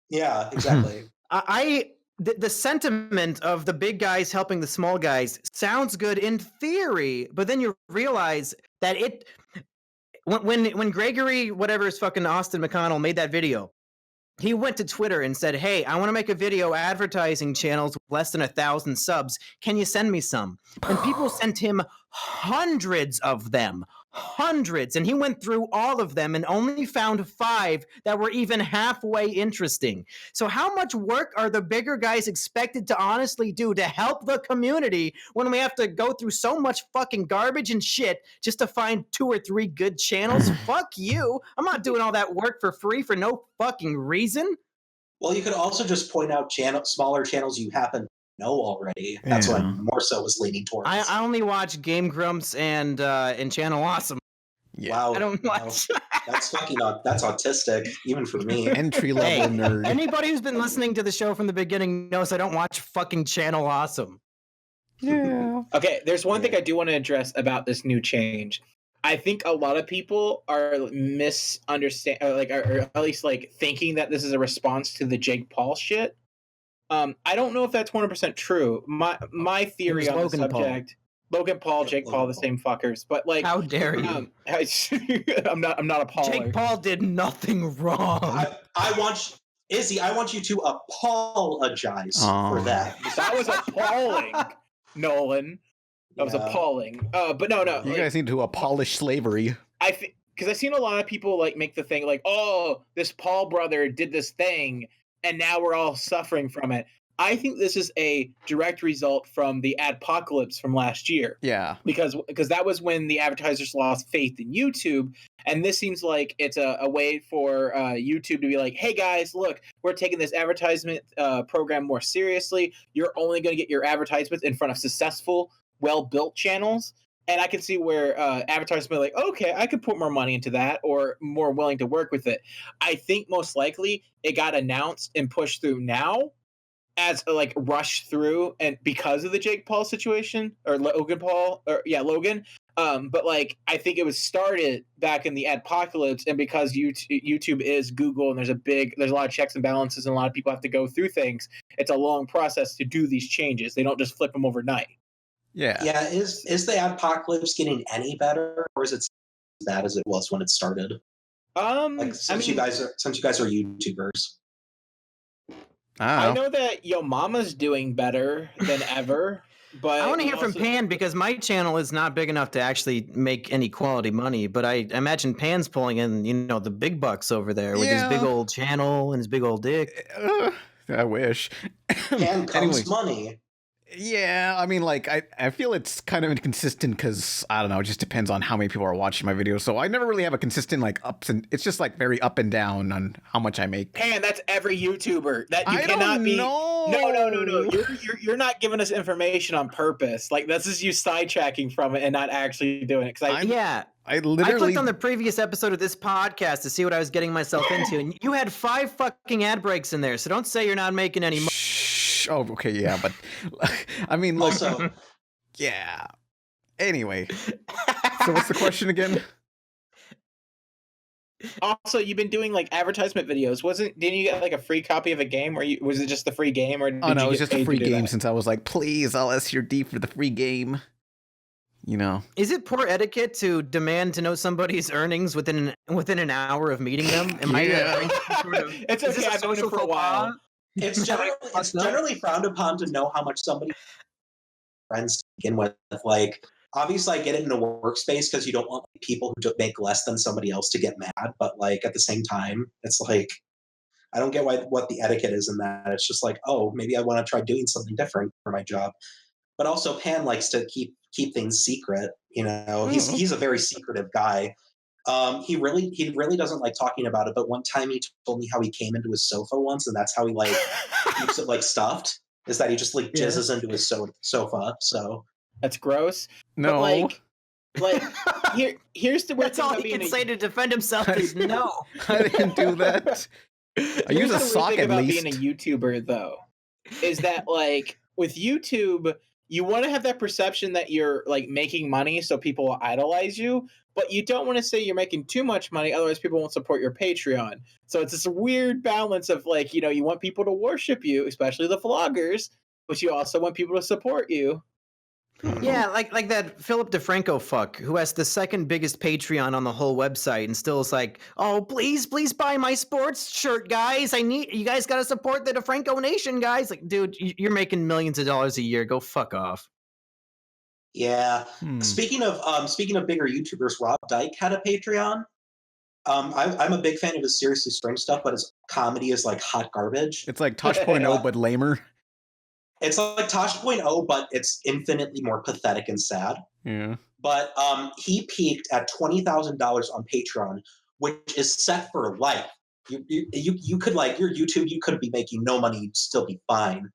Yeah, exactly. The sentiment of the big guys helping the small guys sounds good in theory, but then you realize that when Gregory, whatever is fucking Austin McConnell, made that video, he went to Twitter and said, hey, I want to make a video advertising channels with less than 1,000 subs. Can you send me some? And people sent him hundreds of them. Hundreds. And he went through all of them and only found 5 that were even halfway interesting. So how much work are the bigger guys expected to honestly do to help the community when we have to go through so much fucking garbage and shit just to find 2 or 3 good channels? Fuck you. I'm not doing all that work for free for no fucking reason. Well, you could also just point out smaller channels you happen to know already. That's what I more so was leaning towards. I only watch Game Grumps and Channel Awesome. Yeah. Wow, I don't watch. That's fucking that's autistic, even for me. Entry level nerd. Anybody who's been listening to the show from the beginning knows I don't watch fucking Channel Awesome. Yeah. Okay, there's one thing I do want to address about this new change. I think a lot of people are misunderstand, or at least like thinking that this is a response to the Jake Paul shit. I don't know if that's 100% true. My theory on the subject. Logan Paul, Jake Paul, the same fuckers. But like, how dare you? I'm not a Pauler. Jake Paul did nothing wrong. I want Izzy. I want you to apologize for that. That was appalling, Nolan. That was appalling. But no. You guys need to abolish slavery. I think because I've seen a lot of people like make the thing like, oh, this Paul brother did this thing, and now we're all suffering from it. I think this is a direct result from the adpocalypse from last year. Yeah. Because that was when the advertisers lost faith in YouTube. And this seems like it's a way for YouTube to be like, hey, guys, look, we're taking this advertisement program more seriously. You're only going to get your advertisements in front of successful, well-built channels. And I can see where advertisers be like, okay, I could put more money into that or more willing to work with it. I think most likely it got announced and pushed through now as like rush through, and because of the Jake Paul situation or Logan Paul Logan. But like, I think it was started back in the adpocalypse, and because YouTube is Google and there's a lot of checks and balances and a lot of people have to go through things. It's a long process to do these changes. They don't just flip them overnight. Yeah. Yeah. Is the adpocalypse getting any better, or is it as bad as it was when it started? Since you guys are YouTubers. I know that Yo Mama's doing better than ever, but I want to hear from Pan because my channel is not big enough to actually make any quality money. But I imagine Pan's pulling in, the big bucks over there with his big old channel and his big old dick. I wish. Pan comes money. Yeah, I mean, like, I feel it's kind of inconsistent because, I don't know, it just depends on how many people are watching my videos. So I never really have a consistent, like, it's just, like, very up and down on how much I make. Pan, that's every YouTuber. That you I cannot don't be. know. No. You're not giving us information on purpose. Like, this is you sidetracking from it and not actually doing it. I clicked on the previous episode of this podcast to see what I was getting myself into, and you had 5 fucking ad breaks in there. So don't say you're not making any money. Oh, okay, yeah, but I mean, look, also, yeah. Anyway, so what's the question again? Also, you've been doing like advertisement videos. Didn't you get like a free copy of a game, or was it just the free game, or it was just a free game. Since I was like, please, I'll ask your D for the free game. Is it poor etiquette to demand to know somebody's earnings within an hour of meeting them? It's okay. I've known him for a while. It's generally frowned upon to know how much somebody friends to begin with. Like, obviously, I get it in a workspace because you don't want people who make less than somebody else to get mad. But like at the same time, it's like I don't get what the etiquette is in that. It's just like, oh, maybe I want to try doing something different for my job. But also, Pan likes to keep things secret. He's a very secretive guy. He really doesn't like talking about it. But one time he told me how he came into his sofa once, and that's how he like keeps it like stuffed. Is that he just like jizzes into his sofa? So That's gross. No. But here's the weird That's thing all about he being can say to defend himself is no. I didn't do that. I use Here's a the weird sock thing at about least. being a YouTuber, though, is that like with YouTube, you want to have that perception that you're like making money, so people will idolize you, but you don't want to say you're making too much money, otherwise people won't support your Patreon. So it's this weird balance of like, you know, you want people to worship you, especially the vloggers, but you also want people to support you. Yeah, like that Philip DeFranco fuck who has the second biggest Patreon on the whole website and still is like, oh, please buy my sports shirt, guys. You guys got to support the DeFranco Nation, guys. Like, dude, you're making millions of dollars a year. Go fuck off. yeah. Speaking of bigger YouTubers, Rob Dyke had a Patreon. I'm a big fan of his seriously strange stuff, but his comedy is like hot garbage. It's like Tosh.0, but lamer. It's like Tosh.0, but it's infinitely more pathetic and sad. Yeah. But he peaked at $20,000 on Patreon, which is set for life. You could like your YouTube, you could be making no money, you'd still be fine.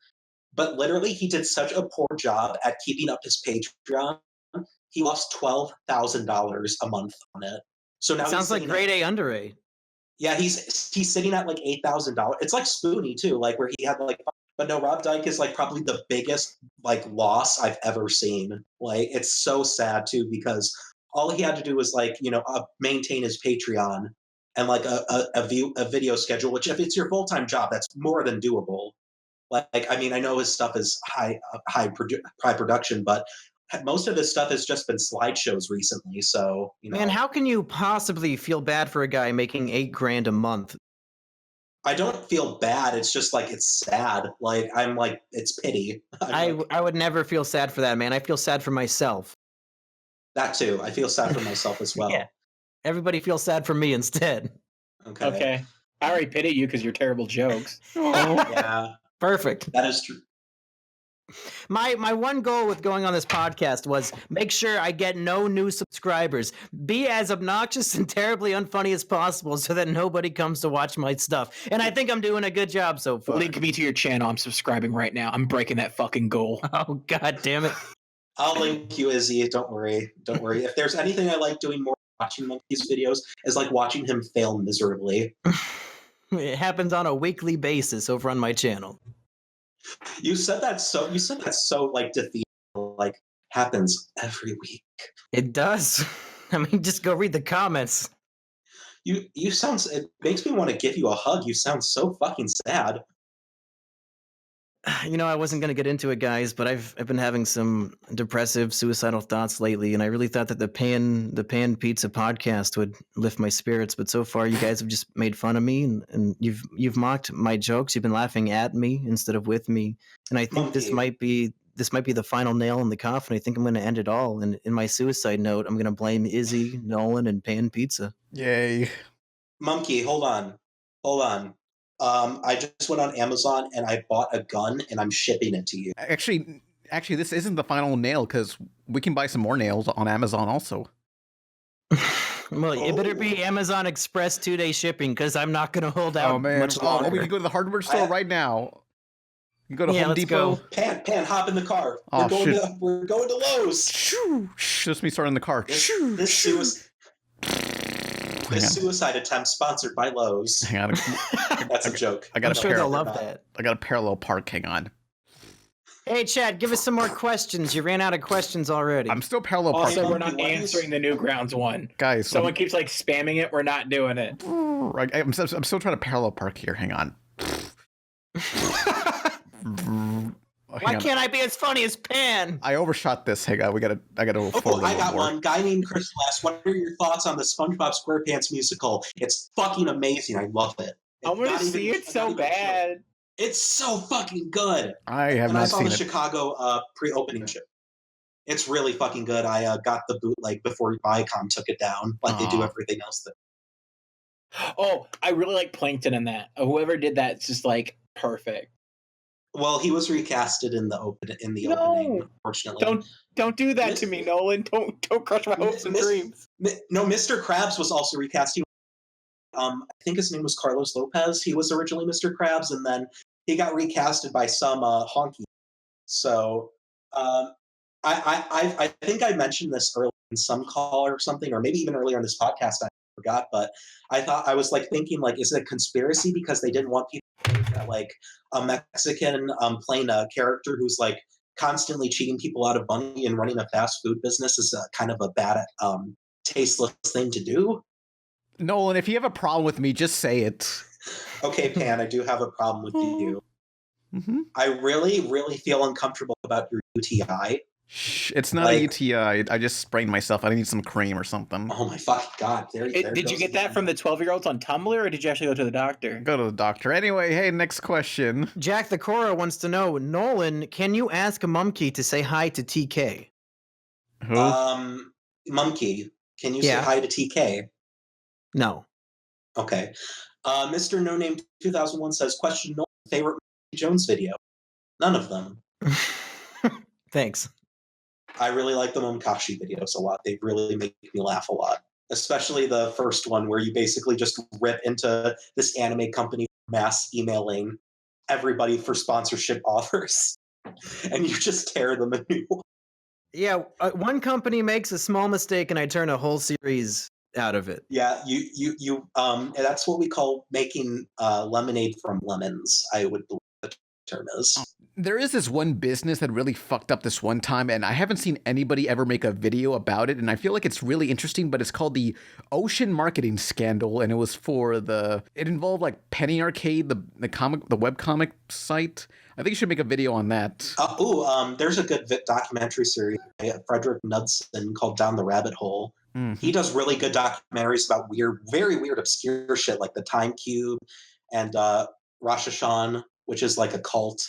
But literally, he did such a poor job at keeping up his Patreon. He lost $12,000 a month on it. So now Sounds like grade A under A. Yeah, he's sitting at like $8,000. It's like Spoonie too, like where he had like. But no, Rob Dyke is like probably the biggest like loss I've ever seen. Like it's so sad too because all he had to do was like maintain his Patreon and like a video schedule. Which if it's your full-time job, that's more than doable. Like I mean, I know his stuff is high production, but most of his stuff has just been slideshows recently. So Man, how can you possibly feel bad for a guy making $8,000 a month? I don't feel bad. It's just like it's sad. Like I'm like it's pity. I would never feel sad for that, man. I feel sad for myself. That too. I feel sad for myself as well. Yeah. Everybody feels sad for me instead. Okay. I already pity you because your terrible jokes. Yeah. Perfect. That is true. My one goal with going on this podcast was make sure I get no new subscribers. Be as obnoxious and terribly unfunny as possible so that nobody comes to watch my stuff. And I think I'm doing a good job so far. Link me to your channel. I'm subscribing right now. I'm breaking that fucking goal. Oh, god damn it. I'll link you, Izzy. Don't worry. Don't worry. If there's anything I like doing more than watching Monkey's videos is like watching him fail miserably. It happens on a weekly basis over on my channel. You said that so like defeating, like happens every week. It does. I mean, just go read the comments. It makes me want to give you a hug. You sound so fucking sad. You know, I wasn't going to get into it, guys, but I've been having some depressive, suicidal thoughts lately, and I really thought that the Pan Pizza podcast would lift my spirits. But so far, you guys have just made fun of me, and you've mocked my jokes. You've been laughing at me instead of with me, and I think this might be the final nail in the coffin. I think I'm going to end it all. And in my suicide note, I'm going to blame Izzy, Nolan, and Pan Pizza. Yay. Monkey, hold on. I just went on Amazon and I bought a gun and I'm shipping it to you. Actually, this isn't the final nail because we can buy some more nails on Amazon also. Well, it better be Amazon Express 2-day shipping because I'm not going to hold out much longer. We can go to the hardware store right now. You go to Home let's Depot. go. Pan, hop in the car. Oh, We're going to Lowe's. Just me starting the car. This suicide attempt sponsored by Lowe's. Hang on. That's a joke. I got I'm sure they'll love that. I got a parallel park. Hang on. Hey, Chad, give us some more questions. You ran out of questions already. I'm still parallel parking. Also, we're not answering the Newgrounds one. Guys, someone keeps like spamming it. We're not doing it. I'm still trying to parallel park here. Hang on. Why can't I be as funny as Pan? I overshot this. Hang on, I gotta afford I got one. Guy named Chris Last. What are your thoughts on the SpongeBob SquarePants musical? It's fucking amazing. I love it. I want to see it so bad. It's so fucking good. I have not seen it. I saw the Chicago pre-opening show. It's really fucking good. I got the bootleg before Viacom took it down, like they do everything else. Oh, I really like Plankton in that. Whoever did that, it's just like perfect. Well, he was recasted in the opening, unfortunately. Don't do that to me, Nolan. Don't crush my hopes and dreams. No, Mr. Krabs was also recast. I think his name was Carlos Lopez. He was originally Mr. Krabs, and then he got recasted by some honky. So I think I mentioned this earlier in some call or something, or maybe even earlier in this podcast. I forgot, but I was like thinking, like, is it a conspiracy because they didn't want people to think that like a Mexican playing a character who's like constantly cheating people out of money and running a fast food business is a kind of a bad tasteless thing to do. Nolan, if you have a problem with me, just say it. Okay, Pan, I do have a problem with you. Mm-hmm. I really, really feel uncomfortable about your UTI. Shh, it's not a UTI. I just sprained myself. I need some cream or something. Oh my fucking God. Did you get that from the 12-year-olds on Tumblr, or did you actually go to the doctor? Go to the doctor. Anyway, hey, next question. Jack the Cora wants to know, Nolan, can you ask Mumkey to say hi to TK? Who? Mumkey, can you say hi to TK? No. Okay. Mr. No Name 2001 says, question Nolan, favorite Mumkey Jones video? None of them. Thanks. I really like the Momkashi videos a lot. They really make me laugh a lot. Especially the first one where you basically just rip into this anime company mass emailing everybody for sponsorship offers. And you just tear them a new one. Yeah, one company makes a small mistake and I turn a whole series out of it. Yeah, you that's what we call making lemonade from lemons, I would believe the term is. There is this one business that really fucked up this one time, and I haven't seen anybody ever make a video about it, and I feel like it's really interesting, but it's called the Ocean Marketing Scandal, and it was for it involved like Penny Arcade, the webcomic site. I think you should make a video on that. There's a good documentary series by Frederick Knudsen called Down the Rabbit Hole. Mm-hmm. He does really good documentaries about very weird, obscure shit like the Time Cube and Rosh Hashan, which is like a cult.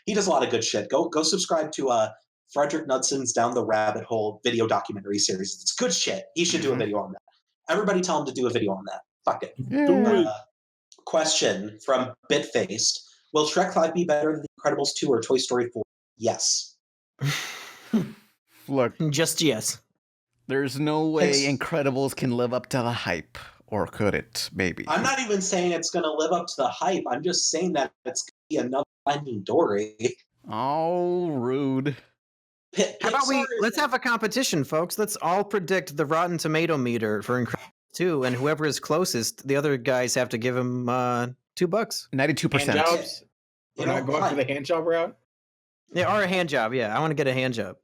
He does a lot of good shit. Go subscribe to Frederick Knudsen's Down the Rabbit Hole video documentary series. It's good shit. He should do a video on that. Everybody tell him to do a video on that. Fuck it. Yeah. Question from Bitfaced. Will Shrek 5 be better than The Incredibles 2 or Toy Story 4? Yes. Look, just yes. There's no way Incredibles can live up to the hype. Or could it? Maybe. I'm not even saying it's going to live up to the hype. I'm just saying that it's going to be another Finding Dory. Oh, rude. How about let's have a competition, folks. Let's all predict the Rotten Tomato meter for Incredibles 2, and whoever is closest, the other guys have to give him $2. 92%. Hand jobs? We're not going for the hand job route? Yeah, or a hand job. Yeah, I want to get a hand job.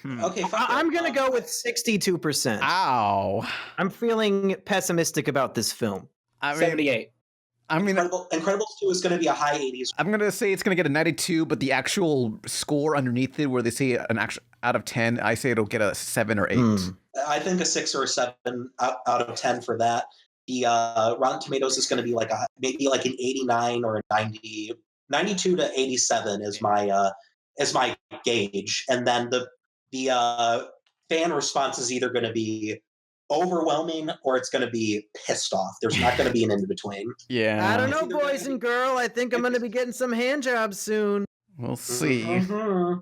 Okay, I'm going to go with 62%. Ow. I'm feeling pessimistic about this film. 78. I mean, Incredibles 2 is going to be a high 80s. I'm going to say it's going to get a 92, but the actual score underneath it, where they say an actual out of 10, I say it'll get a 7 or 8. I think a 6 or a 7 out of 10 for that. The Rotten Tomatoes is going to be like maybe like an 89 or a 90. 92 to 87 is my gauge, and then the fan response is either going to be overwhelming or it's going to be pissed off. There's not going to be an in between. Yeah. I don't know, boys and girl. I think I'm going to be getting some hand jobs soon. We'll see. Mm-hmm.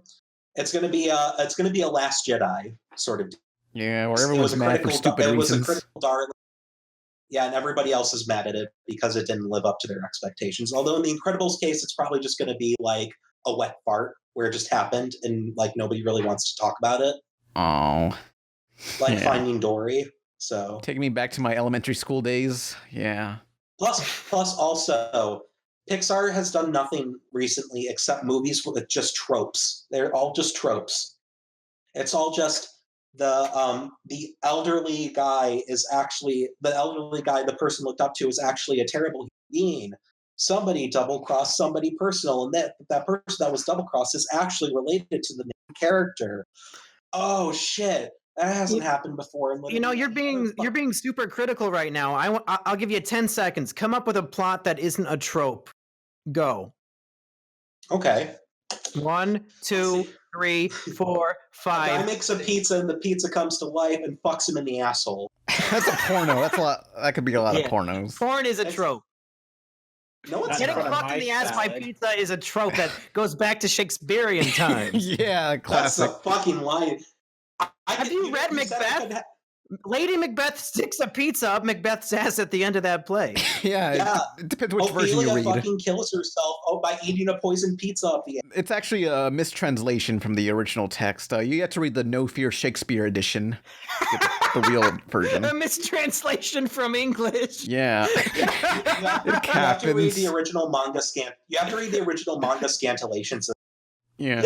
It's going to be a Last Jedi sort of. Yeah, where everyone's mad for stupid reasons. It was a critical darling. Yeah, and everybody else is mad at it because it didn't live up to their expectations. Although in the Incredibles case, it's probably just going to be like a wet fart where it just happened and like nobody really wants to talk about it. Oh. Like Finding Dory. So taking me back to my elementary school days. Yeah. Plus also, Pixar has done nothing recently except movies with just tropes. They're all just tropes. It's all just the elderly guy, the person looked up to is actually a terrible being. Somebody double-crossed somebody personal, and that person that was double-crossed is actually related to the main character. Oh shit. That hasn't happened before. You know, you're being super critical right now. I'll give you 10 seconds. Come up with a plot that isn't a trope. Go. Okay. 1, 2, 3, 4, 5. A guy makes a pizza and the pizza comes to life and fucks him in the asshole. That's a porno. That's a lot. That could be a lot of pornos. Porn is a trope. No, it's getting fucked in the ass by pizza is a trope that goes back to Shakespearean times. Yeah, classic. That's a fucking lie. Have you read Macbeth? Lady Macbeth sticks a pizza up Macbeth's ass at the end of that play. Yeah. It depends which version you read. fucking kills herself by eating a poisoned pizza up the end. It's actually a mistranslation from the original text. You get to read the No Fear Shakespeare edition, the real version. A mistranslation from English. Yeah. You have to read the original manga You have to read the original manga scantillations. Yeah.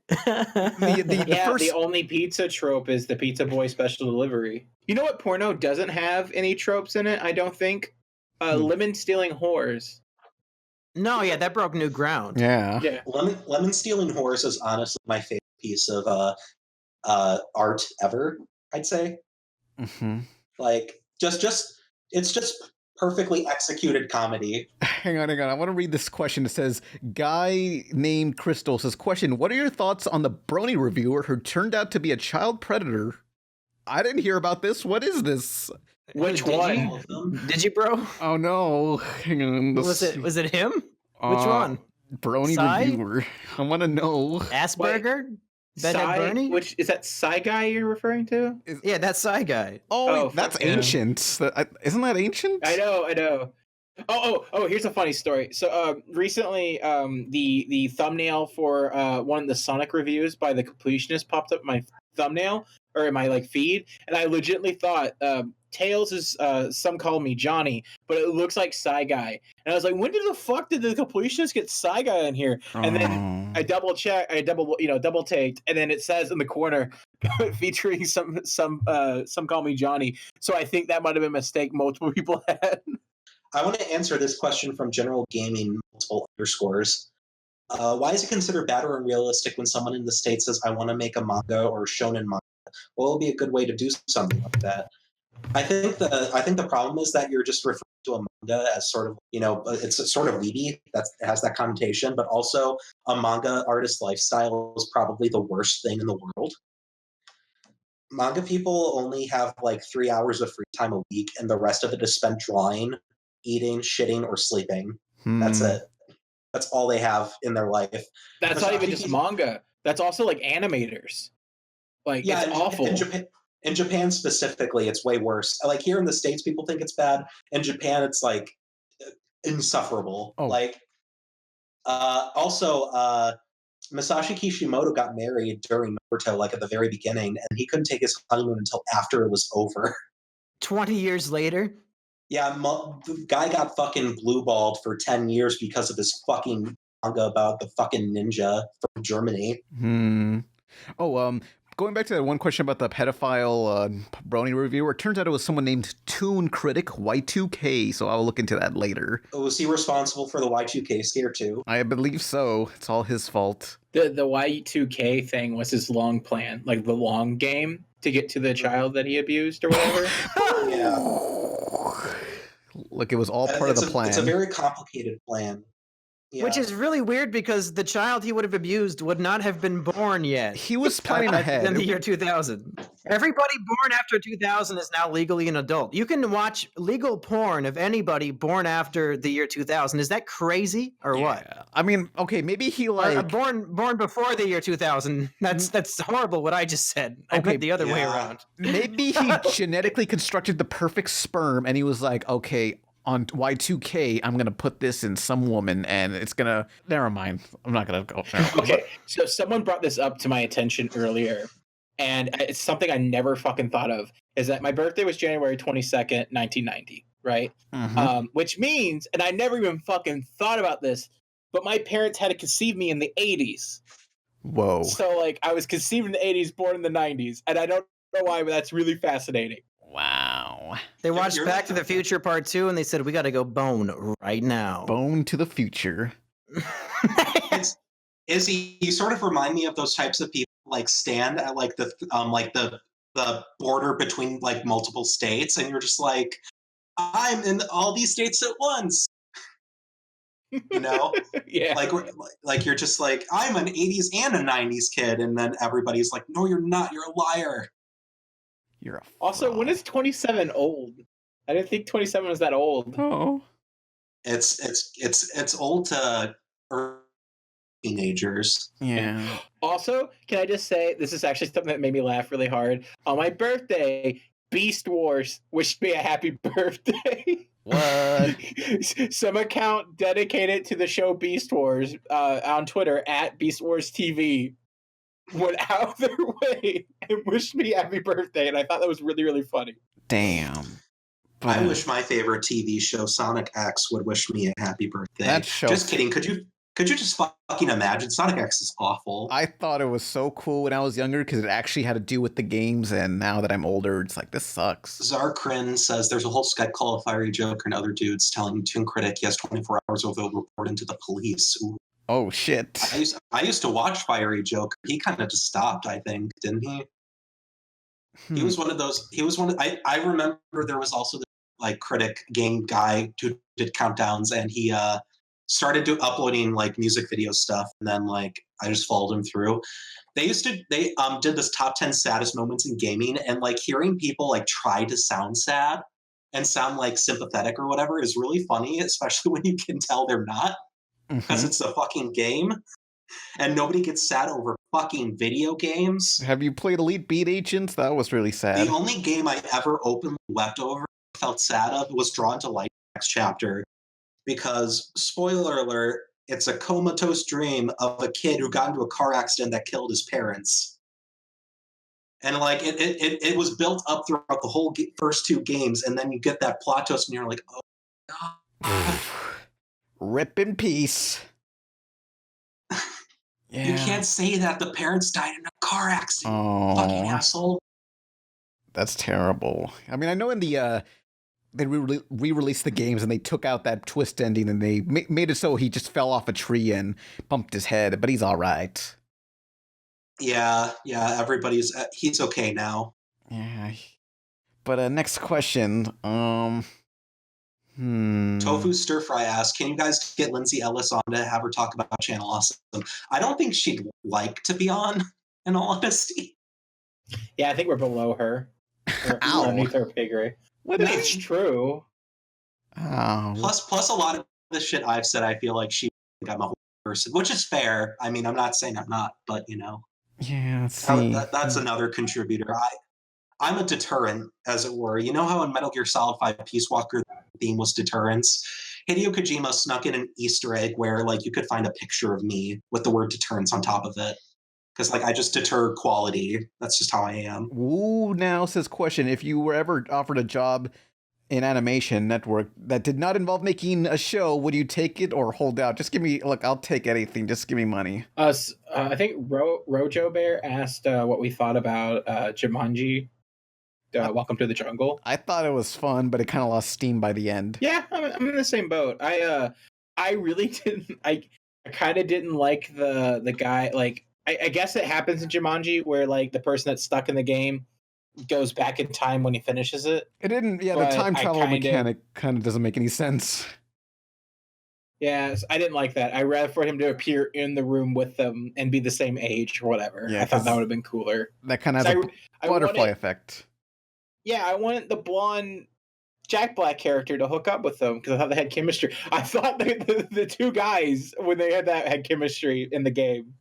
The only pizza trope is the pizza boy special delivery. You know what porno doesn't have any tropes in it? I don't think. Lemon stealing whores. No, yeah, that broke new ground. Yeah. Lemon stealing whores is honestly my favorite piece of art ever. I'd say. Mm-hmm. Like it's just perfectly executed comedy. Hang on. I want to read this question. It says, guy named Crystal says, question, what are your thoughts on the Brony reviewer who turned out to be a child predator? I didn't hear about this. What is this? Which one? Did you, bro? Oh, no. Hang on. Was it him? Which one? Brony reviewer. I want to know. Asperger? Bedhead Bernie? Which is that Psy guy you're referring to? Yeah, that's Psy guy. Oh, that's ancient. Isn't that ancient? I know. Oh, here's a funny story. So recently the thumbnail for one of the Sonic reviews by the Completionist popped up in my thumbnail or in my feed, and I legitimately thought Tails is some call me Johnny, but it looks like Psy Guy. And I was like, when did the fuck did the Completionist get Psy Guy in here? And then I double taked, and then it says in the corner featuring some call me Johnny. So I think that might have been a mistake multiple people had. I want to answer this question from General Gaming multiple underscores. Why is it considered bad or unrealistic when someone in the States says, I want to make a manga or shonen manga? What will be a good way to do something like that? I think the problem is that you're just referring to a manga as sort of, it's sort of weedy. It has that connotation, but also a manga artist lifestyle is probably the worst thing in the world. Manga people only have 3 hours of free time a week, and the rest of it is spent drawing, eating, shitting, or sleeping. That's it. That's all they have in their life. That's not even just manga. That's also animators. It's awful. In Japan specifically, it's way worse. Here in the States, people think it's bad. In Japan, it's insufferable. Oh. Also, Masashi Kishimoto got married during Naruto, at the very beginning, and he couldn't take his honeymoon until after it was over. 20 years later? Yeah, the guy got fucking blue-balled for 10 years because of his fucking manga about the fucking ninja from Germany. Going back to that one question about the pedophile Brony reviewer, it turns out it was someone named Toon Critic Y2K, so I'll look into that later. Was he responsible for the Y2K scare too? I believe so. It's all his fault. The Y2K thing was his long plan, the long game to get to the child that he abused or whatever. Yeah. It was all part of the plan. It's a very complicated plan. Yeah. Which is really weird because the child he would have abused would not have been born yet. He was planning ahead. In the year 2000. Everybody born after 2000 is now legally an adult. You can watch legal porn of anybody born after the year 2000. Is that crazy or what? I mean, okay, maybe he born before the year 2000. That's horrible what I just said. I meant the other way around. Maybe he genetically constructed the perfect sperm and he was like, okay, on Y2K, I'm going to put this in some woman and it's going to... Never mind. I'm not going to go there. Okay, so someone brought this up to my attention earlier, and it's something I never fucking thought of, is that my birthday was January 22nd, 1990, right? Mm-hmm. Which means, and I never even fucking thought about this, but my parents had to conceive me in the 80s. Whoa. So, I was conceived in the 80s, born in the 90s, and I don't know why, but that's really fascinating. Wow. They watched Back to the Future Part 2 and they said, we got to go bone right now. Bone to the future. Izzy, you sort of remind me of those types of people stand at the border between multiple states, and you're just I'm in all these states at once. Yeah. You're just I'm an 80s and a 90s kid, and then everybody's like, no, you're not. You're a liar. You're a fraud. Also, when is 27 old? I didn't think 27 was that old. Oh. It's old to early teenagers. Yeah. Also, can I just say, this is actually something that made me laugh really hard. On my birthday, Beast Wars wished me a happy birthday. What? Some account dedicated to the show Beast Wars on Twitter at Beast Wars TV went out of their way and wished me happy birthday, and I thought that was really, really funny. Damn. I wish my favorite TV show, Sonic X, would wish me a happy birthday. That show. Just kidding. Could you just fucking imagine? Sonic X is awful. I thought it was so cool when I was younger because it actually had to do with the games, and now that I'm older, it's like, this sucks. Zarkrin says there's a whole sketch called Fiery Joker and other dudes telling Toon Critic he has 24 hours or they'll report into the police. Ooh. Oh, shit. I used to watch Fiery Joker. He kind of just stopped, I think, didn't he? He was one of those. I remember there was also the critic game guy who did countdowns, and he started uploading music video stuff, and then I just followed him through. They did this top 10 saddest moments in gaming, and hearing people try to sound sad and sound sympathetic or whatever is really funny, especially when you can tell they're not, because it's a fucking game. And nobody gets sad over fucking video games. Have you played Elite Beat Agents? That was really sad. The only game I ever openly wept over, felt sad of, was Drawn to Light Next Chapter. Because, spoiler alert, it's a comatose dream of a kid who got into a car accident that killed his parents. And it was built up throughout the whole first two games, and then you get that plot twist and you're like, oh god. Rip in peace. Yeah. You can't say that the parents died in a car accident. Oh, fucking asshole. That's terrible. I mean, I know in the they re-released the games and they took out that twist ending and they made it so he just fell off a tree and bumped his head, but he's all right. Yeah, he's okay now. Yeah. But next question. Tofu Stir Fry asks, can you guys get Lindsay Ellis on to have her talk about Channel Awesome? I don't think she'd like to be on, in all honesty. Yeah, I think we're below her. We're underneath her pay grade. That's true. Oh. Plus a lot of the shit I've said, I feel like she think I'm a whole person, which is fair. I mean, I'm not saying I'm not, but Yeah, let's see. That's another contributor. I'm a deterrent, as it were. You know how in Metal Gear Solid 5 Peace Walker the theme was deterrence? Hideo Kojima snuck in an Easter egg where you could find a picture of me with the word deterrence on top of it. Because I just deter quality. That's just how I am. Ooh, now says question. If you were ever offered a job in animation network that did not involve making a show, would you take it or hold out? Just give me, I'll take anything. Just give me money. I think Rojo Bear asked what we thought about Jumanji. Welcome to the Jungle. I thought it was fun, but it kind of lost steam by the end. Yeah, I'm in the same boat. I really didn't. I kind of didn't like the guy. I guess it happens in Jumanji where the person that's stuck in the game goes back in time when he finishes it. It didn't. Yeah, the time travel mechanic kind of doesn't make any sense. Yeah, I didn't like that. I'd rather for him to appear in the room with them and be the same age or whatever. Yeah, I thought that would have been cooler. That kind of has a butterfly effect. Yeah, I wanted the blonde Jack Black character to hook up with them because I thought they had chemistry. I thought the two guys, when they had chemistry in the game.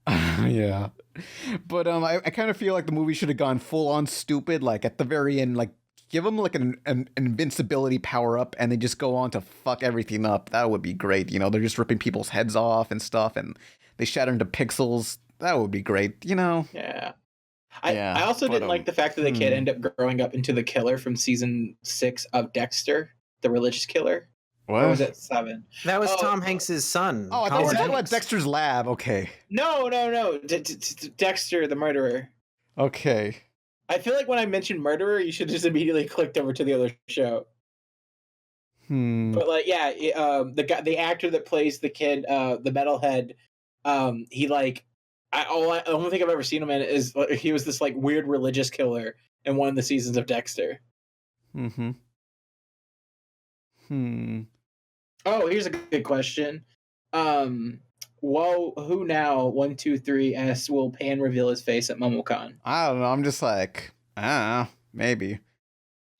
Yeah. But I kind of feel like the movie should have gone full on stupid, at the very end, give them an invincibility power up and they just go on to fuck everything up. That would be great. They're just ripping people's heads off and stuff and they shatter into pixels. That would be great, Yeah. I also didn't like the fact that the kid ended up growing up into the killer from season 6 of Dexter, the religious killer. What? Or was it 7? That was Tom Hanks' son. Oh, I thought we were talking about Dexter's Lab. Okay. No. Dexter, the murderer. Okay. I feel like when I mentioned murderer, you should just immediately clicked over to the other show. But the actor that plays the kid, the metalhead, he I don't think I've ever seen him in is he was this weird religious killer in one of the seasons of Dexter. Oh, here's a good question. Who now? 123 asks, will Pan reveal his face at MomoCon? I don't know. I'm just maybe.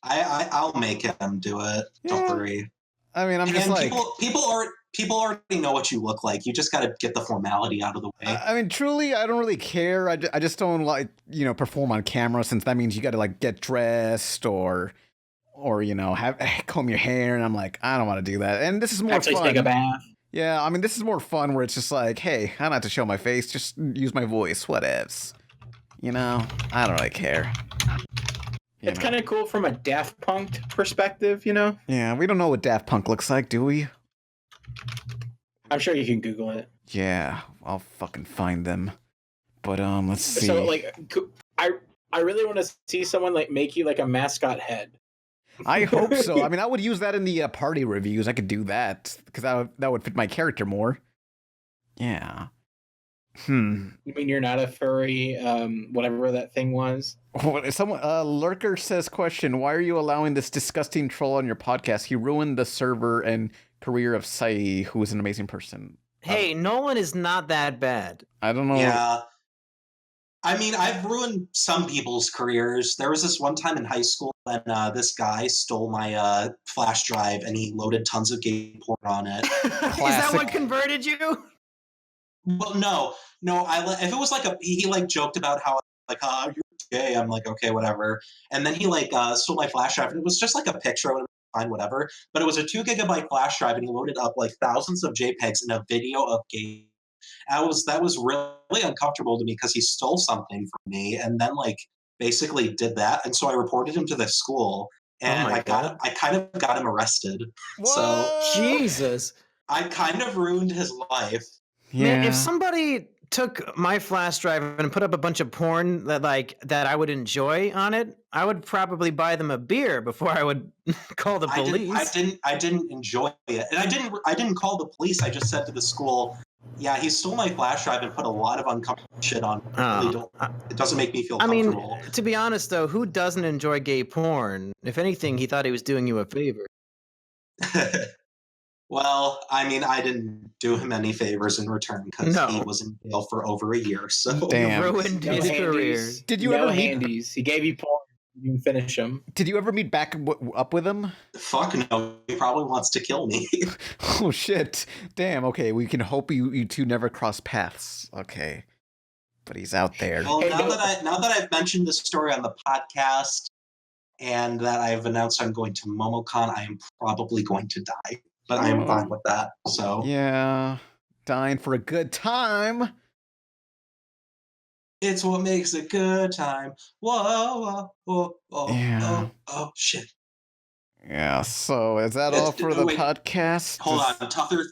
I'll make him do it. Don't worry. I mean, I'm just And like people already know what you look like. You just got to get the formality out of the way. I mean, truly, I don't really care. I just don't like, perform on camera, since that means you got to like get dressed or have comb your hair, and I'm like, I don't want to do that. And this is more Actually fun. take a bath. Yeah, I mean, this is more fun where it's just like, hey, I don't have to show my face, just use my voice, whatevs. I don't really care. It's kind of cool from a Daft Punk perspective, Yeah, we don't know what Daft Punk looks like, do we? I'm sure you can Google it. Yeah, I'll fucking find them. But let's see. So I really want to see someone like make you like a mascot head. I hope so. I mean, I would use that in the party reviews. I could do that because that would fit my character more. Yeah. You mean you're not a furry, whatever that thing was? Someone Lurker says, question, why are you allowing this disgusting troll on your podcast? He ruined the server and career of Sai, who is an amazing person. Hey, Nolan is not that bad. I don't know. Yeah. I mean, I've ruined some people's careers. There was this one time in high school when this guy stole my flash drive and he loaded tons of gay porn on it. Is that what converted you? Well, no. If it was like he like joked about how like, you're gay. I'm like, okay, whatever. And then he like stole my flash drive, and it was just like a picture. I would fine, whatever. But it was a 2 gigabyte flash drive, and he loaded up like thousands of JPEGs and a video of gay. That was really uncomfortable to me because he stole something from me, and then like basically did that. And so I reported him to the school, and I kind of got him arrested. What? So Jesus. I kind of ruined his life. Yeah. Man, if somebody took my flash drive and put up a bunch of porn that I would enjoy on it, I would probably buy them a beer before I would call the police. I didn't enjoy it, and I didn't call the police. I just said to the school, "Yeah, he stole my flash drive and put a lot of uncomfortable shit on. It doesn't make me feel comfortable." I mean, to be honest though, who doesn't enjoy gay porn? If anything, he thought he was doing you a favor. Well, I mean, I didn't do him any favors in return because he was in jail for over a year. So damn. You ruined his career. Did you ever meet handies? He gave you porn. You can finish him. Did you ever meet back up with him? Fuck no. He probably wants to kill me. Oh shit! Damn. Okay, we can hope you two never cross paths. Okay, but he's out there. Well, now that I've mentioned this story on the podcast and that I've announced I'm going to MomoCon, I am probably going to die. But I am fine with that. So yeah, dying for a good time. It's what makes a good time. Whoa, whoa, whoa, yeah. oh, shit. Yeah. So is that all for the podcast? Hold on, Tuther.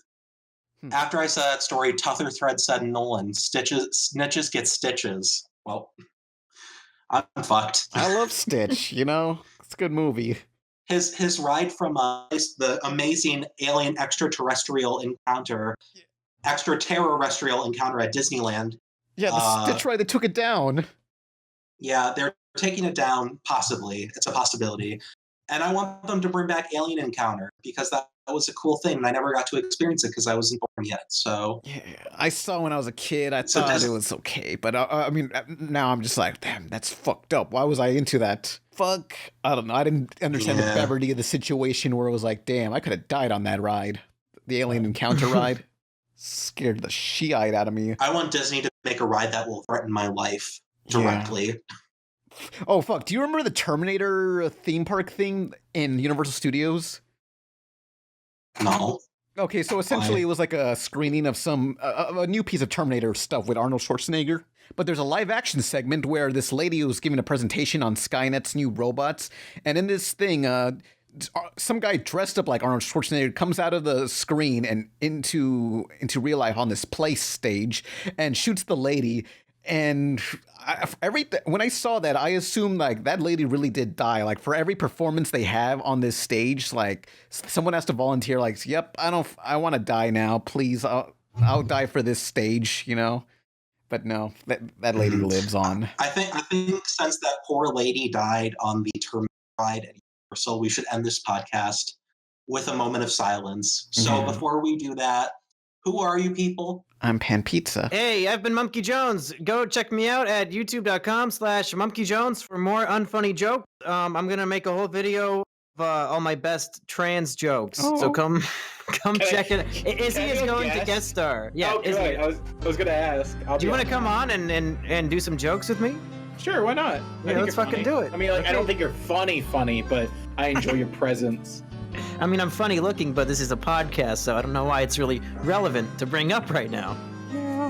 After I said that story, Tuther Thread said Nolan snitches get stitches. Well, I'm fucked. I love Stitch. It's a good movie. His ride from the amazing alien extraterrestrial encounter at Disneyland. Yeah, the Stitch ride that took it down. Yeah, they're taking it down, possibly. It's a possibility. And I want them to bring back Alien Encounter because that was a cool thing, and I never got to experience it because I wasn't born yet. So yeah, I saw when I was a kid. I thought it was okay, but I mean, now I'm just like, damn, that's fucked up. Why was I into that? Fuck, I don't know. I didn't understand the brevity of the situation where it was like, damn, I could have died on that ride, the Alien Encounter ride. Scared the shit out of me. I want Disney to make a ride that will threaten my life directly. Yeah. Oh fuck! Do you remember the Terminator theme park thing in Universal Studios? No. Okay, so essentially it was like a screening of some a new piece of Terminator stuff with Arnold Schwarzenegger. But there's a live action segment where this lady was giving a presentation on Skynet's new robots, and in this thing, some guy dressed up like Arnold Schwarzenegger comes out of the screen and into real life on this place stage and shoots the lady. And when I saw that, I assumed like that lady really did die. Like for every performance they have on this stage, like someone has to volunteer. Like, yep, I want to die now. Please, I'll die for this stage. But no, that lady lives on. I think since that poor lady died on the Terminator ride at Universal, we should end this podcast with a moment of silence. So before we do that, who are you people? I'm Pan Pizza. Hey, I've been Mumkey Jones. Go check me out at youtube.com/Mumkey Jones for more unfunny jokes. I'm going to make a whole video all my best trans jokes. Oh. So come check it. Izzy can I is go going to guest? guest star. Yeah, Oh, good. Izzy. I was gonna ask. Do you want to come on and do some jokes with me? Sure, why not? I think let's you're fucking funny. do it. I mean, like, I Okay. don't think you're funny, but I enjoy your presence. I mean, I'm funny looking, but this is a podcast, so I don't know why it's really relevant to bring up right now. Yeah.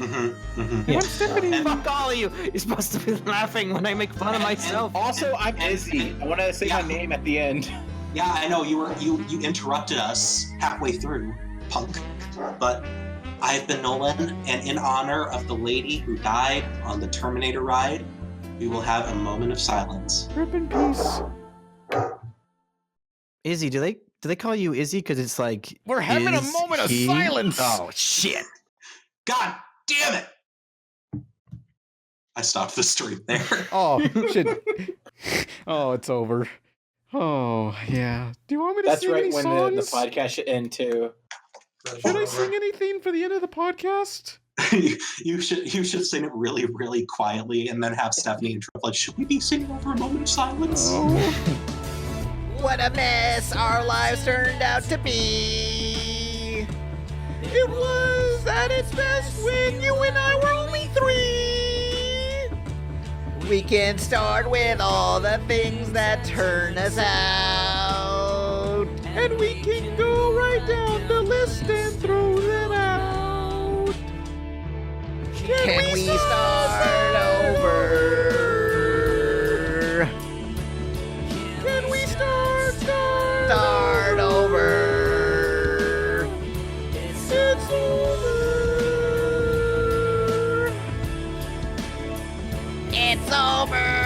Fuck all of you. You're supposed to be laughing when I make fun of myself. Also, I'm Izzy. I want to say my name at the end. Yeah, I know you interrupted us halfway through, punk. But I've been Nolan, and in honor of the lady who died on the Terminator ride, we will have a moment of silence. Rip in peace. Izzy, do they call you Izzy? Because it's like We're having a is moment of he? silence. Oh shit! God damn it! I stopped the stream there. Oh shit. Oh, it's over. Oh yeah. Do you want me to That's sing right any when songs? the podcast should end too. Should I sing anything for the end of the podcast? you should sing it really, really quietly, and then have Stephanie interrupt. Like, should we be singing over a moment of silence? Oh. What a mess our lives turned out to be. It was at its best when you and I were only 3. We can start with all the things that turn us out. And we can go right down the list and throw them out. Can we start over? Can we start over? It's over. It's over.